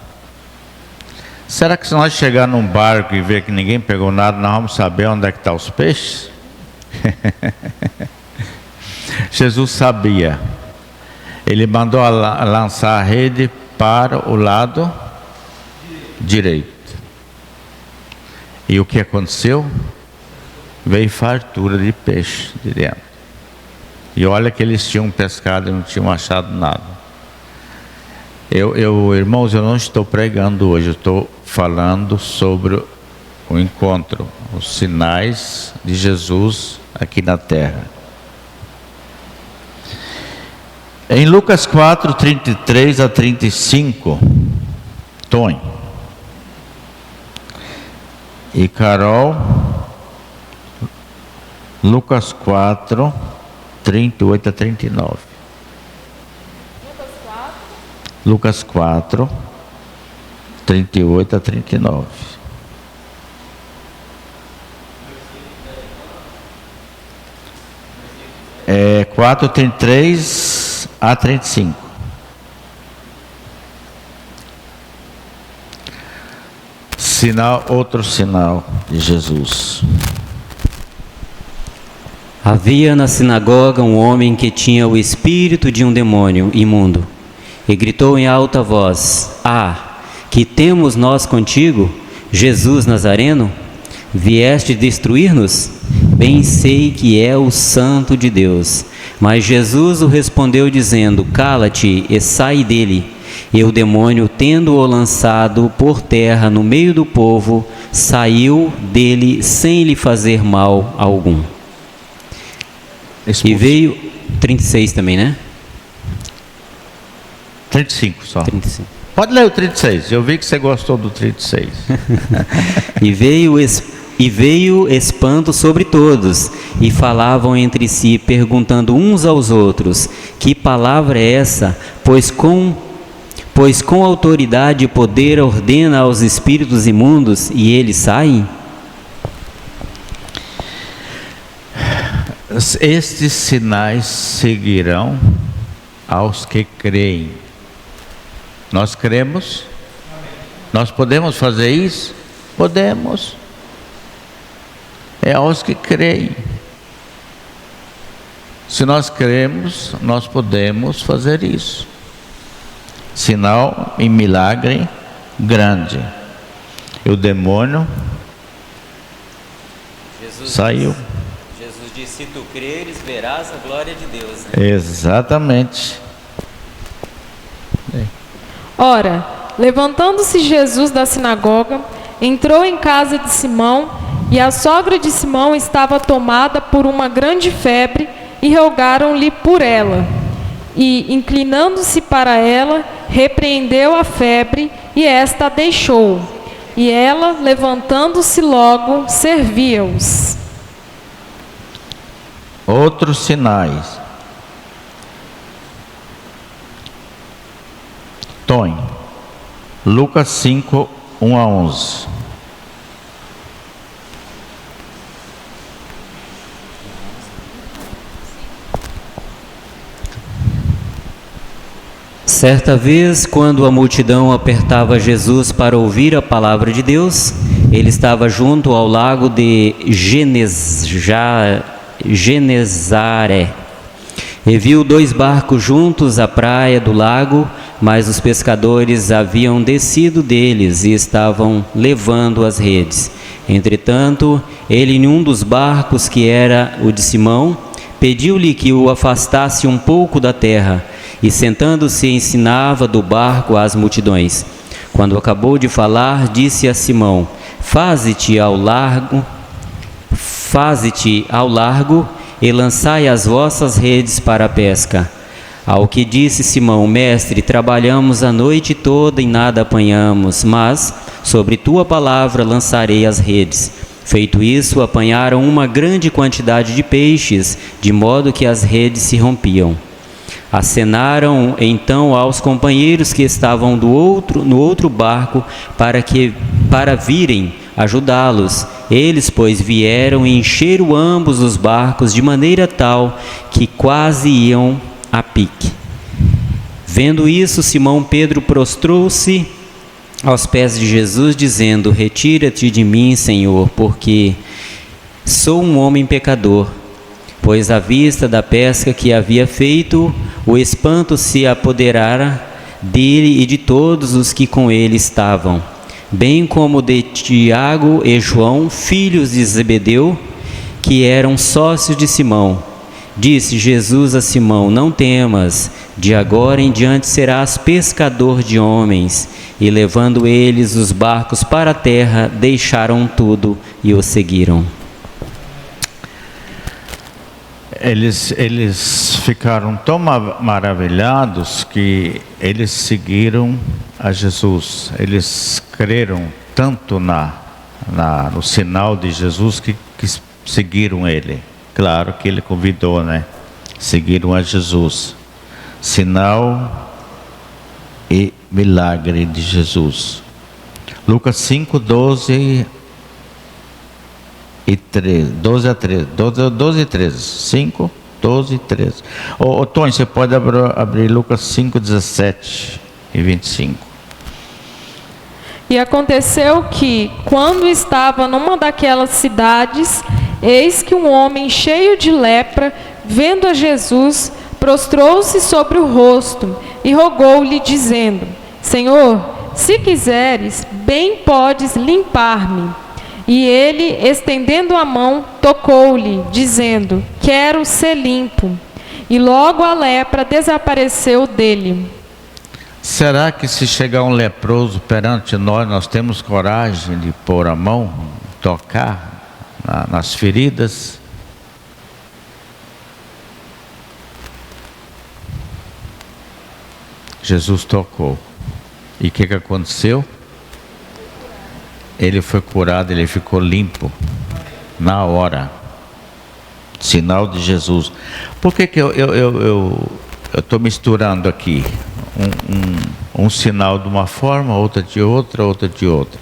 Será que se nós chegar num barco e ver que ninguém pegou nada, nós vamos saber onde é que estão os peixes? Jesus sabia. Ele mandou lançar a rede para o lado direito. E o que aconteceu? Veio fartura de peixe de dentro. E olha que eles tinham pescado e não tinham achado nada. Irmãos, eu não estou pregando hoje, eu estou falando sobre o encontro, os sinais de Jesus aqui na terra. Em Lucas 4, 33 a 35, Tony e Carol, Lucas 4, 38 a 39. Lucas 4, 38 a 39. É 4, 33 a 35. Sinal, outro sinal de Jesus. Havia na sinagoga um homem que tinha o espírito de um demônio imundo. e gritou em alta voz: Ah, que temos nós contigo, Jesus Nazareno? Vieste destruir-nos? Bem sei que é o Santo de Deus. Mas Jesus o respondeu dizendo: Cala-te e sai dele. E o demônio, tendo-o lançado por terra no meio do povo, saiu dele sem lhe fazer mal algum. E veio... 36 também, né? 35 só. 35. Pode ler o 36, eu vi que você gostou do 36. E veio espanto sobre todos, e falavam entre si, perguntando uns aos outros: Que palavra é essa? Pois com autoridade e poder ordena aos espíritos imundos, e eles saem? Estes sinais seguirão aos que creem. Nós cremos? Nós podemos fazer isso? Podemos. É aos que creem. Se nós cremos, nós podemos fazer isso. Sinal e milagre grande. E o demônio saiu. Jesus disse: Se tu creres, verás a glória de Deus. Exatamente. Ora, levantando-se Jesus da sinagoga, entrou em casa de Simão, e a sogra de Simão estava tomada por uma grande febre, e rogaram-lhe por ela. E, inclinando-se para ela, repreendeu a febre, e esta a deixou. E ela, levantando-se logo, servia-os. Outros sinais. Tony, Lucas 5, 1 a 11. Certa vez, quando a multidão apertava Jesus para ouvir a palavra de Deus, ele estava junto ao lago de Genezaré. E viu 2 barcos juntos à praia do lago, mas os pescadores haviam descido deles e estavam levando as redes. Entretanto, ele, em um dos barcos, que era o de Simão, pediu-lhe que o afastasse um pouco da terra, e sentando-se ensinava do barco às multidões. Quando acabou de falar, disse a Simão: Faze-te ao largo e lançai as vossas redes para a pesca. Ao que disse Simão: Mestre, trabalhamos a noite toda e nada apanhamos, mas sobre tua palavra lançarei as redes. Feito isso, apanharam uma grande quantidade de peixes, de modo que as redes se rompiam. Acenaram então aos companheiros que estavam no outro barco para virem ajudá-los. Eles, pois, vieram e encheram ambos os barcos de maneira tal que quase iam a pique. Vendo isso, Simão Pedro prostrou-se aos pés de Jesus, dizendo: Retira-te de mim, Senhor, porque sou um homem pecador. Pois à vista da pesca que havia feito, o espanto se apoderara dele e de todos os que com ele estavam, bem como de Tiago e João, filhos de Zebedeu, que eram sócios de Simão. Disse Jesus a Simão: Não temas, de agora em diante serás pescador de homens. E levando eles os barcos para a terra, deixaram tudo e o seguiram. Eles ficaram tão maravilhados que eles seguiram a Jesus. Eles creram tanto no sinal de Jesus que seguiram ele. Claro que ele convidou, né? Seguiram a Jesus. Sinal e milagre de Jesus. Lucas 5, 12 e 13. 12 a 13. 12 e 13. 5, 12 e 13. Ô Tony, você pode abrir Lucas 5, 17 e 25. E aconteceu que, quando estava numa daquelas cidades, eis que um homem cheio de lepra, vendo a Jesus, prostrou-se sobre o rosto e rogou-lhe, dizendo: Senhor, se quiseres, bem podes limpar-me. E ele, estendendo a mão, tocou-lhe, dizendo: Quero ser limpo. E logo a lepra desapareceu dele. Será que se chegar um leproso perante nós temos coragem de pôr a mão, tocar nas feridas? Jesus tocou. E o que aconteceu? Ele foi curado, ele ficou limpo na hora. Sinal de Jesus. Por que eu estou misturando aqui um sinal de uma forma, outra de outra, outra de outra?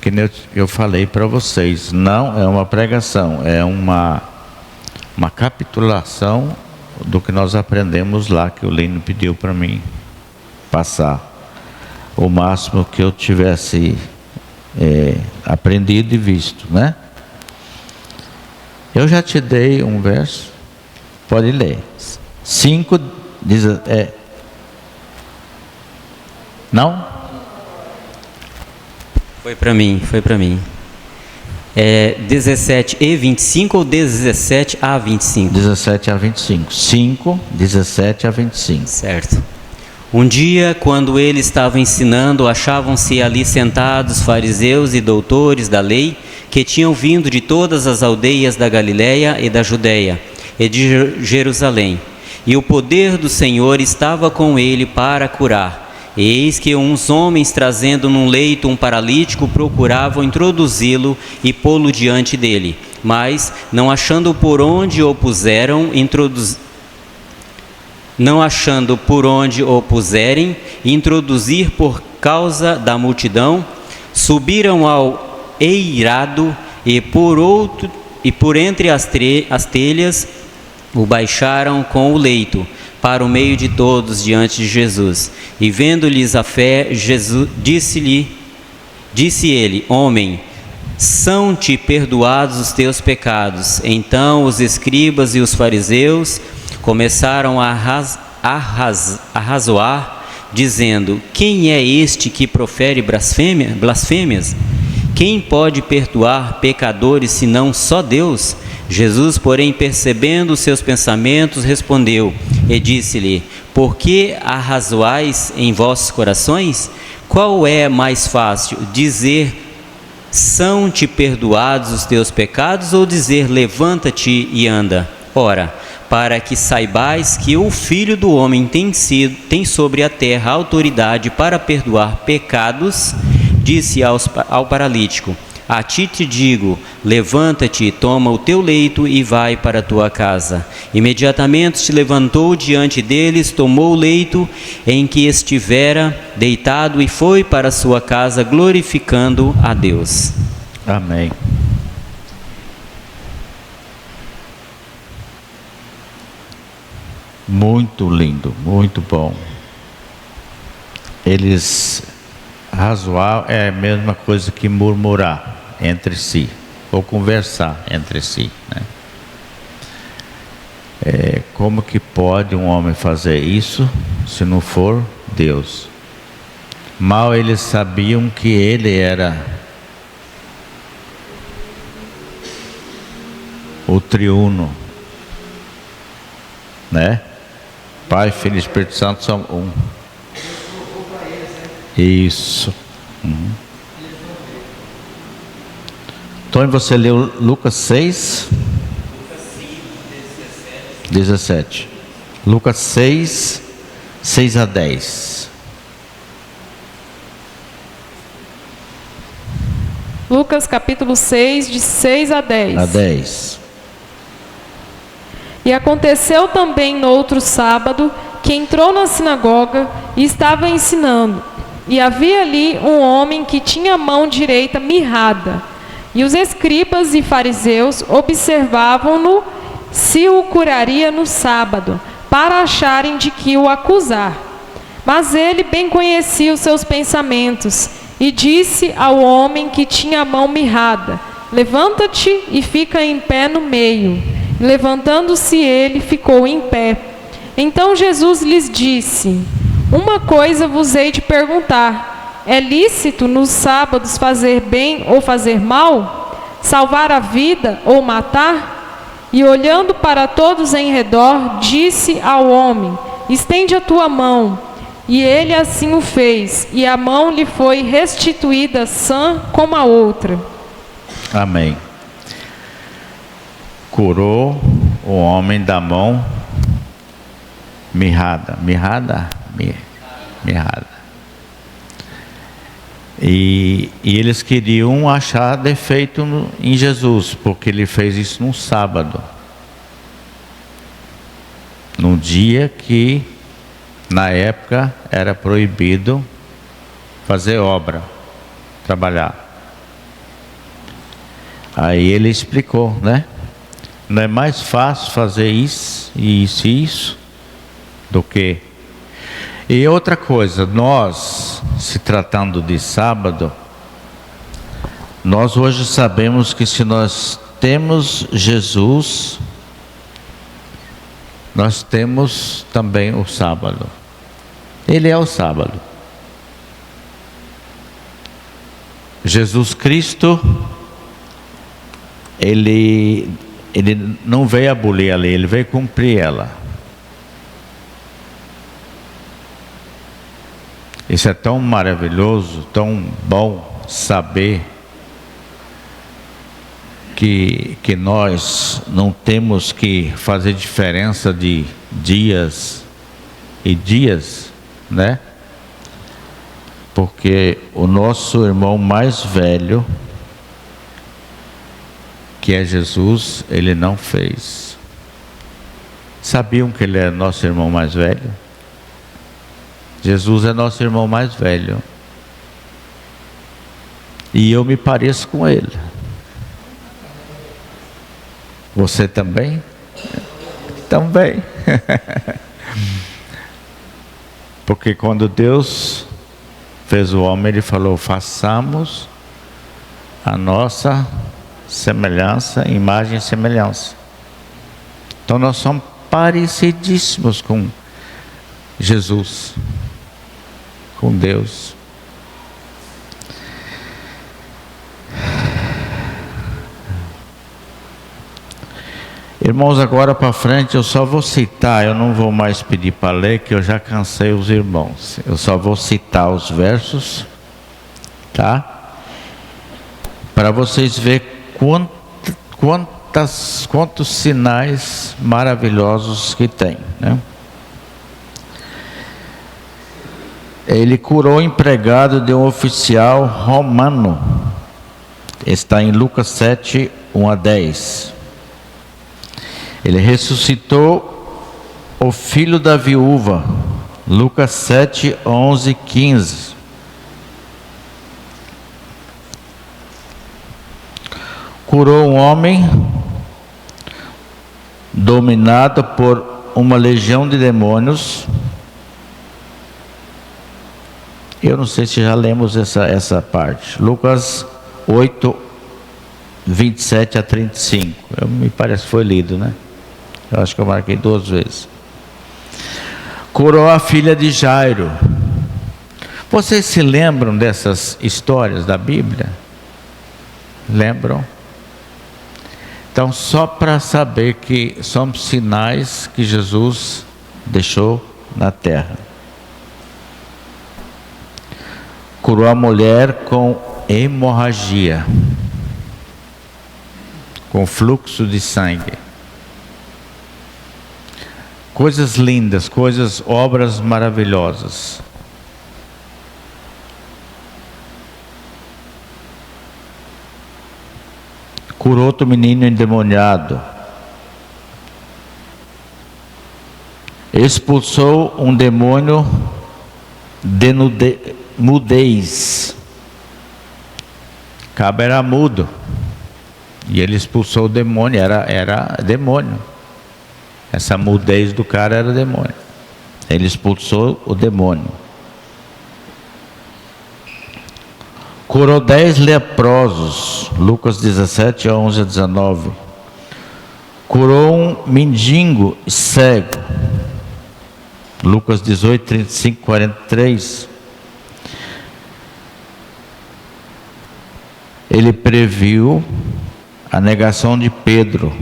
Que nem eu falei para vocês, não é uma pregação, é uma capitulação do que nós aprendemos lá, que o Lino pediu para mim passar. O máximo que eu tivesse aprendido e visto, né? Eu já te dei um verso, pode ler. 5 diz, não? Foi para mim. 17 e 25 ou 17 a 25? 17 a 25. 5, 17 a 25. Certo. Um dia, quando ele estava ensinando, achavam-se ali sentados fariseus e doutores da lei, que tinham vindo de todas as aldeias da Galiléia e da Judéia e de Jerusalém. E o poder do Senhor estava com ele para curar. E eis que uns homens, trazendo num leito um paralítico, procuravam introduzi-lo e pô-lo diante dele. Mas, não achando por onde o puserem introduzir por causa da multidão, subiram ao eirado e por entre as telhas o baixaram com o leito para o meio de todos diante de Jesus. E vendo-lhes a fé, Jesus disse ele: Homem, são-te perdoados os teus pecados. Então os escribas e os fariseus começaram a arrazoar, dizendo: Quem é este que profere blasfêmias? Quem pode perdoar pecadores senão só Deus? Jesus, porém, percebendo os seus pensamentos, respondeu e disse-lhe: Por que arrazoais em vossos corações? Qual é mais fácil, dizer: São-te perdoados os teus pecados, ou dizer: Levanta-te e anda? Ora, para que saibais que o Filho do Homem tem sobre a terra autoridade para perdoar pecados, disse ao paralítico: A ti te digo, levanta-te, toma o teu leito e vai para a tua casa. Imediatamente se levantou diante deles, tomou o leito em que estivera deitado e foi para a sua casa, glorificando a Deus. Amém. Muito lindo, muito bom. Eles razoar é a mesma coisa que murmurar entre si, ou conversar entre si, né? Como que pode um homem fazer isso se não for Deus? Mal eles sabiam que ele era o triuno, né? Pai, Filho e Espírito Santo são um. Isso. Então você leu Lucas 6, 17. Lucas 6, 6 a 10. Lucas capítulo 6, de 6 a 10. A 10. E aconteceu também no outro sábado, que entrou na sinagoga e estava ensinando. E havia ali um homem que tinha a mão direita mirrada. E os escribas e fariseus observavam-no se o curaria no sábado, para acharem de que o acusar. Mas ele bem conhecia os seus pensamentos, e disse ao homem que tinha a mão mirrada: Levanta-te e fica em pé no meio. E levantando-se ele, ficou em pé. Então Jesus lhes disse: uma coisa vos hei de perguntar: é lícito nos sábados fazer bem ou fazer mal? Salvar a vida ou matar? E olhando para todos em redor, disse ao homem: estende a tua mão. E ele assim o fez, e a mão lhe foi restituída sã como a outra. Amém. Curou o homem da mão mirrada. E eles queriam achar defeito em Jesus, porque ele fez isso num sábado. Num dia que, na época, era proibido fazer obra, trabalhar. Aí ele explicou, né? Não é mais fácil fazer isso e isso e isso do que... E outra coisa, nós, se tratando de sábado, nós hoje sabemos que se nós temos Jesus, nós temos também o sábado. Ele é o sábado. Jesus Cristo, ele não veio abolir a lei, ele veio cumprir ela. Isso é tão maravilhoso, tão bom saber que nós não temos que fazer diferença de dias e dias, né? Porque o nosso irmão mais velho, que é Jesus, ele não fez. Sabiam que ele é nosso irmão mais velho? Jesus é nosso irmão mais velho. E eu me pareço com ele. Você também? Também. Porque quando Deus fez o homem, ele falou: façamos a nossa semelhança, imagem e semelhança. Então nós somos parecidíssimos com Jesus, com Deus. Irmãos, agora para frente eu só vou citar, eu não vou mais pedir para ler, que eu já cansei os irmãos. Eu só vou citar os versos, tá? Para vocês verem quantos sinais maravilhosos que tem, né? Ele curou o empregado de um oficial romano. Está em Lucas 7, 1 a 10. Ele ressuscitou o filho da viúva. Lucas 7, 11, 15. Curou um homem dominado por uma legião de demônios. Eu não sei se já lemos essa parte. Lucas 8, 27 a 35. Me parece que foi lido, né? Eu acho que eu marquei 2 vezes. Curou a filha de Jairo. Vocês se lembram dessas histórias da Bíblia? Lembram? Então, só para saber que são sinais que Jesus deixou na terra. Curou a mulher com hemorragia, com fluxo de sangue. Coisas lindas, obras maravilhosas. Curou outro menino endemoniado. Expulsou um demônio de mudez. Cabo era mudo. E ele expulsou o demônio, era demônio. Essa mudez do cara era demônio. Ele expulsou o demônio. Curou 10 leprosos. Lucas 17, 11 a 19. Curou um mendigo cego. Lucas 18, 35, 43. Ele previu a negação de Pedro.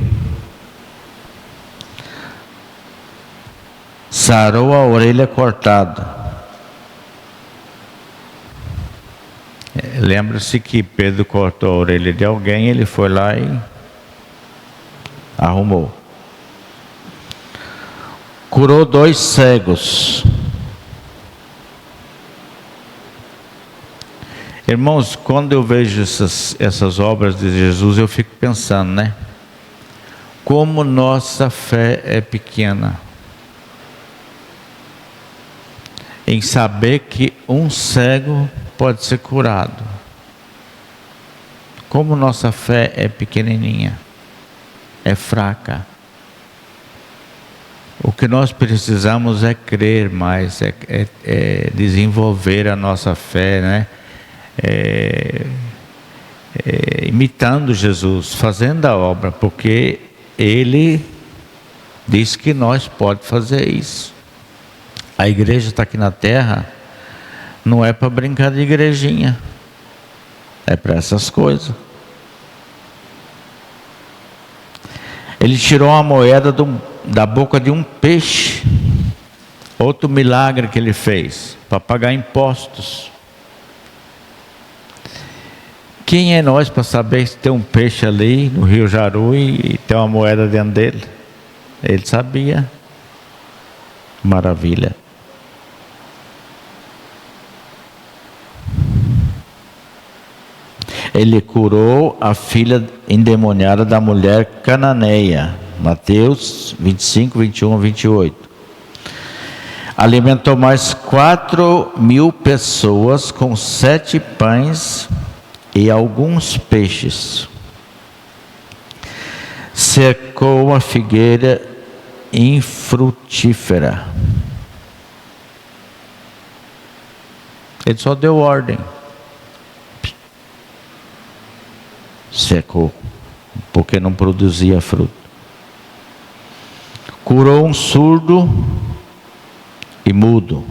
Sarou a orelha cortada. Lembra-se que Pedro cortou a orelha de alguém, ele foi lá e arrumou. Curou 2 cegos. Irmãos, quando eu vejo essas obras de Jesus, eu fico pensando, né? Como nossa fé é pequena. Em saber que um cego pode ser curado. Como nossa fé é pequenininha, é fraca. O que nós precisamos é crer mais, é desenvolver a nossa fé, né? Imitando Jesus, fazendo a obra, porque Ele diz que nós podemos fazer isso. A igreja está aqui na terra, não é para brincar de igrejinha, é para essas coisas. Ele tirou uma moeda da boca de um peixe. Outro milagre que ele fez, para pagar impostos. Quem é nós para saber se tem um peixe ali no Rio Jaru e tem uma moeda dentro dele? Ele sabia. Maravilha. Ele curou a filha endemoniada da mulher cananeia. Mateus 25, 21, 28. Alimentou mais 4.000 pessoas com 7 pães e alguns peixes. Secou a figueira infrutífera. Ele só deu ordem. Secou, porque não produzia fruto. Curou um surdo e mudo.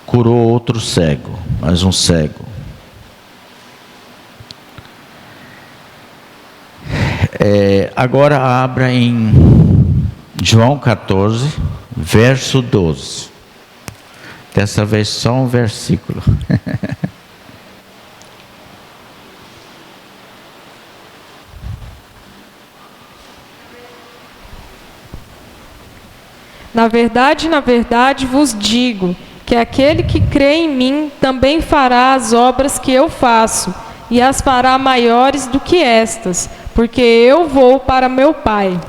Curou outro cego, mais um cego. Agora abra em João 14, verso 12. Dessa vez só um versículo. Na verdade vos digo que aquele que crê em mim também fará as obras que eu faço, e as fará maiores do que estas, porque eu vou para meu Pai.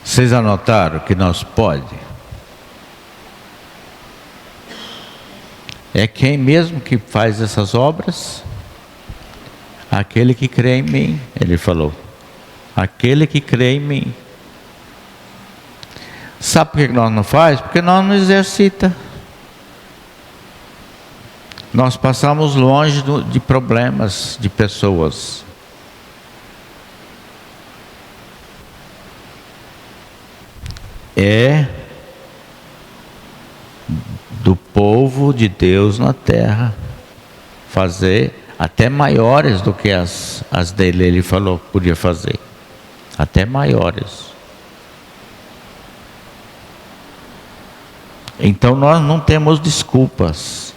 Vocês anotaram que nós pode? É quem mesmo que faz essas obras? Aquele que crê em mim, ele falou. Aquele que crê em mim. Sabe por que nós não faz? Porque nós não exercita. Nós passamos longe de problemas de pessoas. É do povo de Deus na terra fazer até maiores do que as dele. Ele falou que podia fazer. Até maiores. Então nós não temos desculpas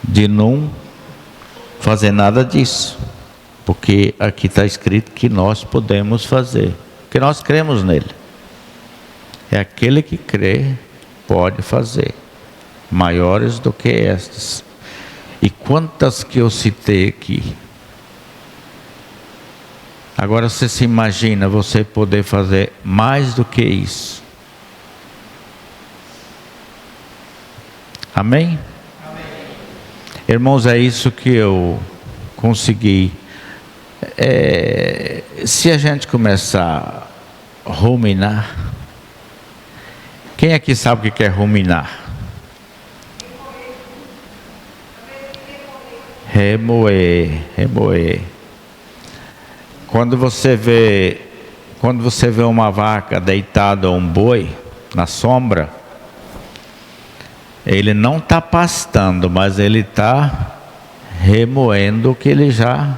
de não fazer nada disso, porque aqui está escrito que nós podemos fazer, porque nós cremos nele. É aquele que crê pode fazer, maiores do que estas. E quantas que eu citei aqui? Agora você se imagina você poder fazer mais do que isso. Amém? Amém? Irmãos, é isso que eu consegui. Se a gente começar a ruminar, quem aqui sabe o que é ruminar? Remoer. Quando você quando você vê uma vaca deitada ou um boi na sombra, ele não está pastando, mas ele está remoendo o que ele já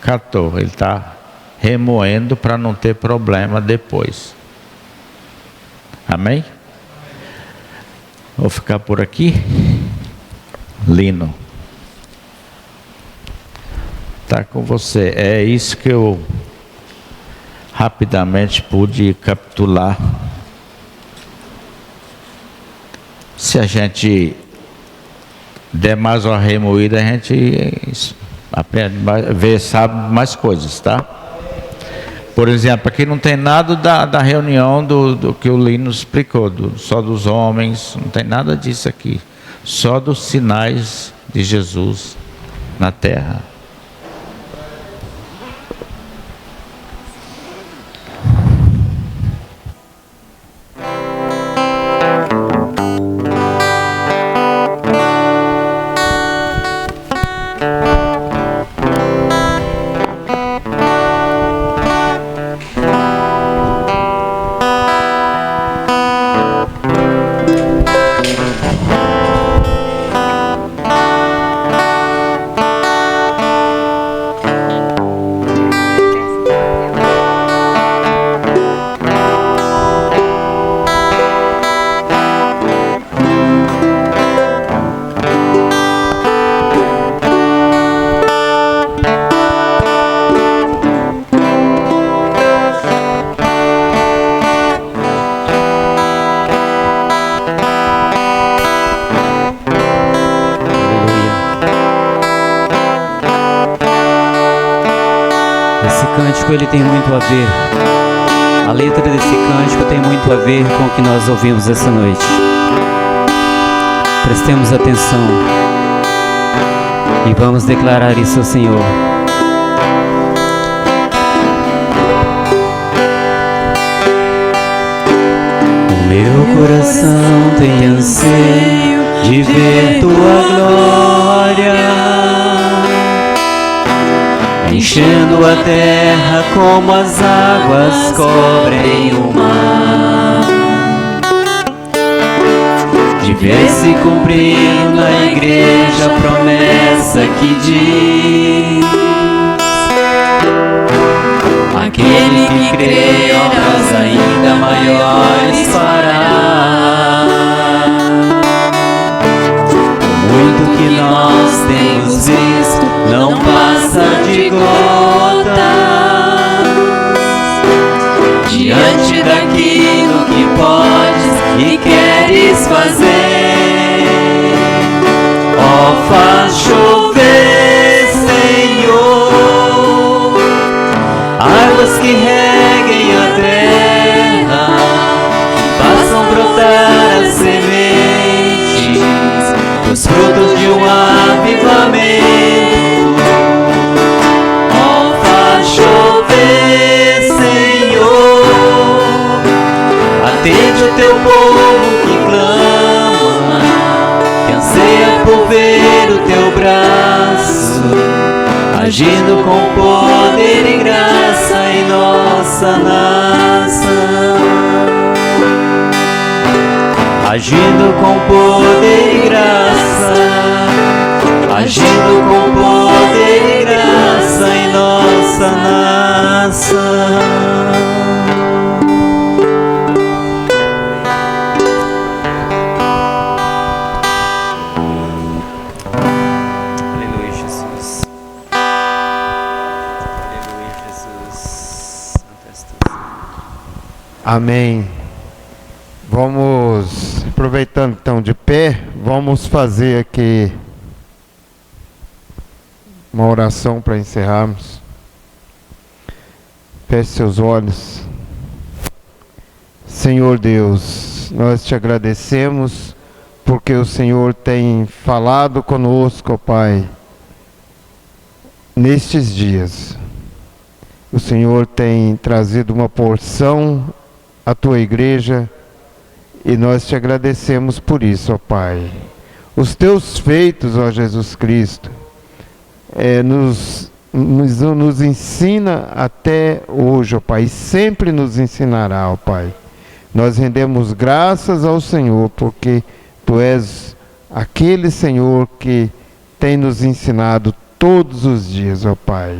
catou. Ele está remoendo para não ter problema depois. Amém? Vou ficar por aqui. Lino, está com você. É isso que eu rapidamente pude capitular. Se a gente der mais uma remoída, a gente aprende, sabe mais coisas, tá? Por exemplo, aqui não tem nada da reunião do que o Lino explicou, só dos homens, não tem nada disso aqui. Só dos sinais de Jesus na terra. Ele tem muito a ver, a letra desse cântico tem muito a ver com o que nós ouvimos essa noite. Prestemos atenção e vamos declarar isso ao Senhor. O meu coração tem anseio de ver tua glória, enchendo a terra como as águas cobrem o mar, de ver se cumprindo na igreja a promessa que diz: aquele que crê, obras ainda maiores fará. O muito que nós temos visto não passa de gotas diante daquilo que podes e queres fazer. Ó, faz chover, Senhor, águas que reguem a terra, façam brotar as sementes dos frutos de um avivamento. Atende o teu povo que clama, que anseia por ver o teu braço, agindo com poder e graça em nossa nação. Agindo com poder e graça, agindo com poder e graça em nossa nação. Amém. Vamos, aproveitando então de pé, vamos fazer aqui uma oração para encerrarmos. Feche seus olhos. Senhor Deus, nós te agradecemos porque o Senhor tem falado conosco, ó Pai, nestes dias. O Senhor tem trazido uma porção à tua igreja e nós te agradecemos por isso, ó Pai. Os teus feitos, ó Jesus Cristo, nos nos ensina até hoje, ó Pai, e sempre nos ensinará, ó Pai. Nós rendemos graças ao Senhor, porque Tu és aquele Senhor que tem nos ensinado todos os dias, ó Pai.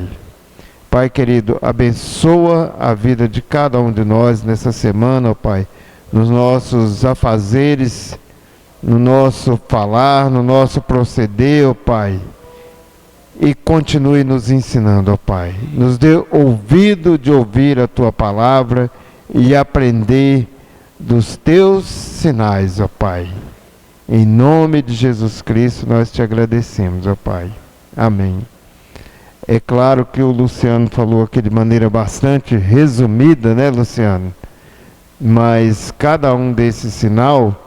Pai querido, abençoa a vida de cada um de nós nessa semana, ó Pai, nos nossos afazeres, no nosso falar, no nosso proceder, ó Pai. E continue nos ensinando, ó Pai. Nos dê ouvido de ouvir a Tua palavra e aprender dos Teus sinais, ó Pai. Em nome de Jesus Cristo nós Te agradecemos, ó Pai. Amém. É claro que o Luciano falou aqui de maneira bastante resumida, né, Luciano? Mas cada um desses sinal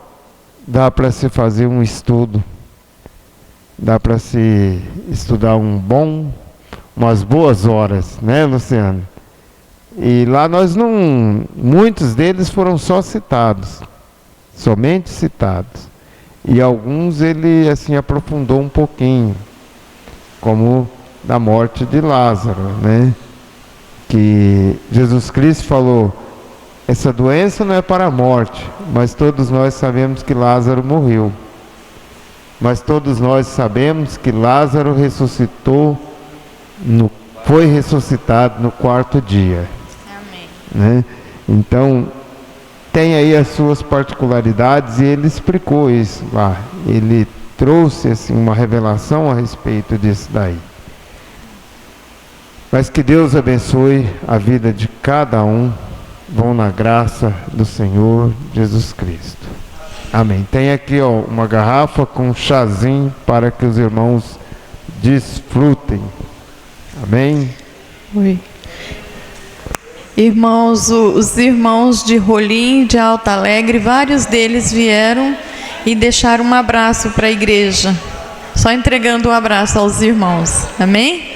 dá para se fazer um estudo. Dá para se estudar umas boas horas, né, Luciano? E lá muitos deles foram só citados, somente citados. E alguns ele assim aprofundou um pouquinho, como da morte de Lázaro, né? Que Jesus Cristo falou, essa doença não é para a morte, mas todos nós sabemos que Lázaro morreu. Mas todos nós sabemos que Lázaro ressuscitou, foi ressuscitado no 4º dia. Amém. Né? Então, tem aí as suas particularidades e ele explicou isso lá. Ele trouxe assim, uma revelação a respeito disso daí. Mas que Deus abençoe a vida de cada um. Vão na graça do Senhor Jesus Cristo. Amém. Tem aqui uma garrafa com um chazinho para que os irmãos desfrutem. Amém? Oi. Irmãos, os irmãos de Rolim, de Alto Alegre, vários deles vieram e deixaram um abraço para a igreja. Só entregando um abraço aos irmãos. Amém?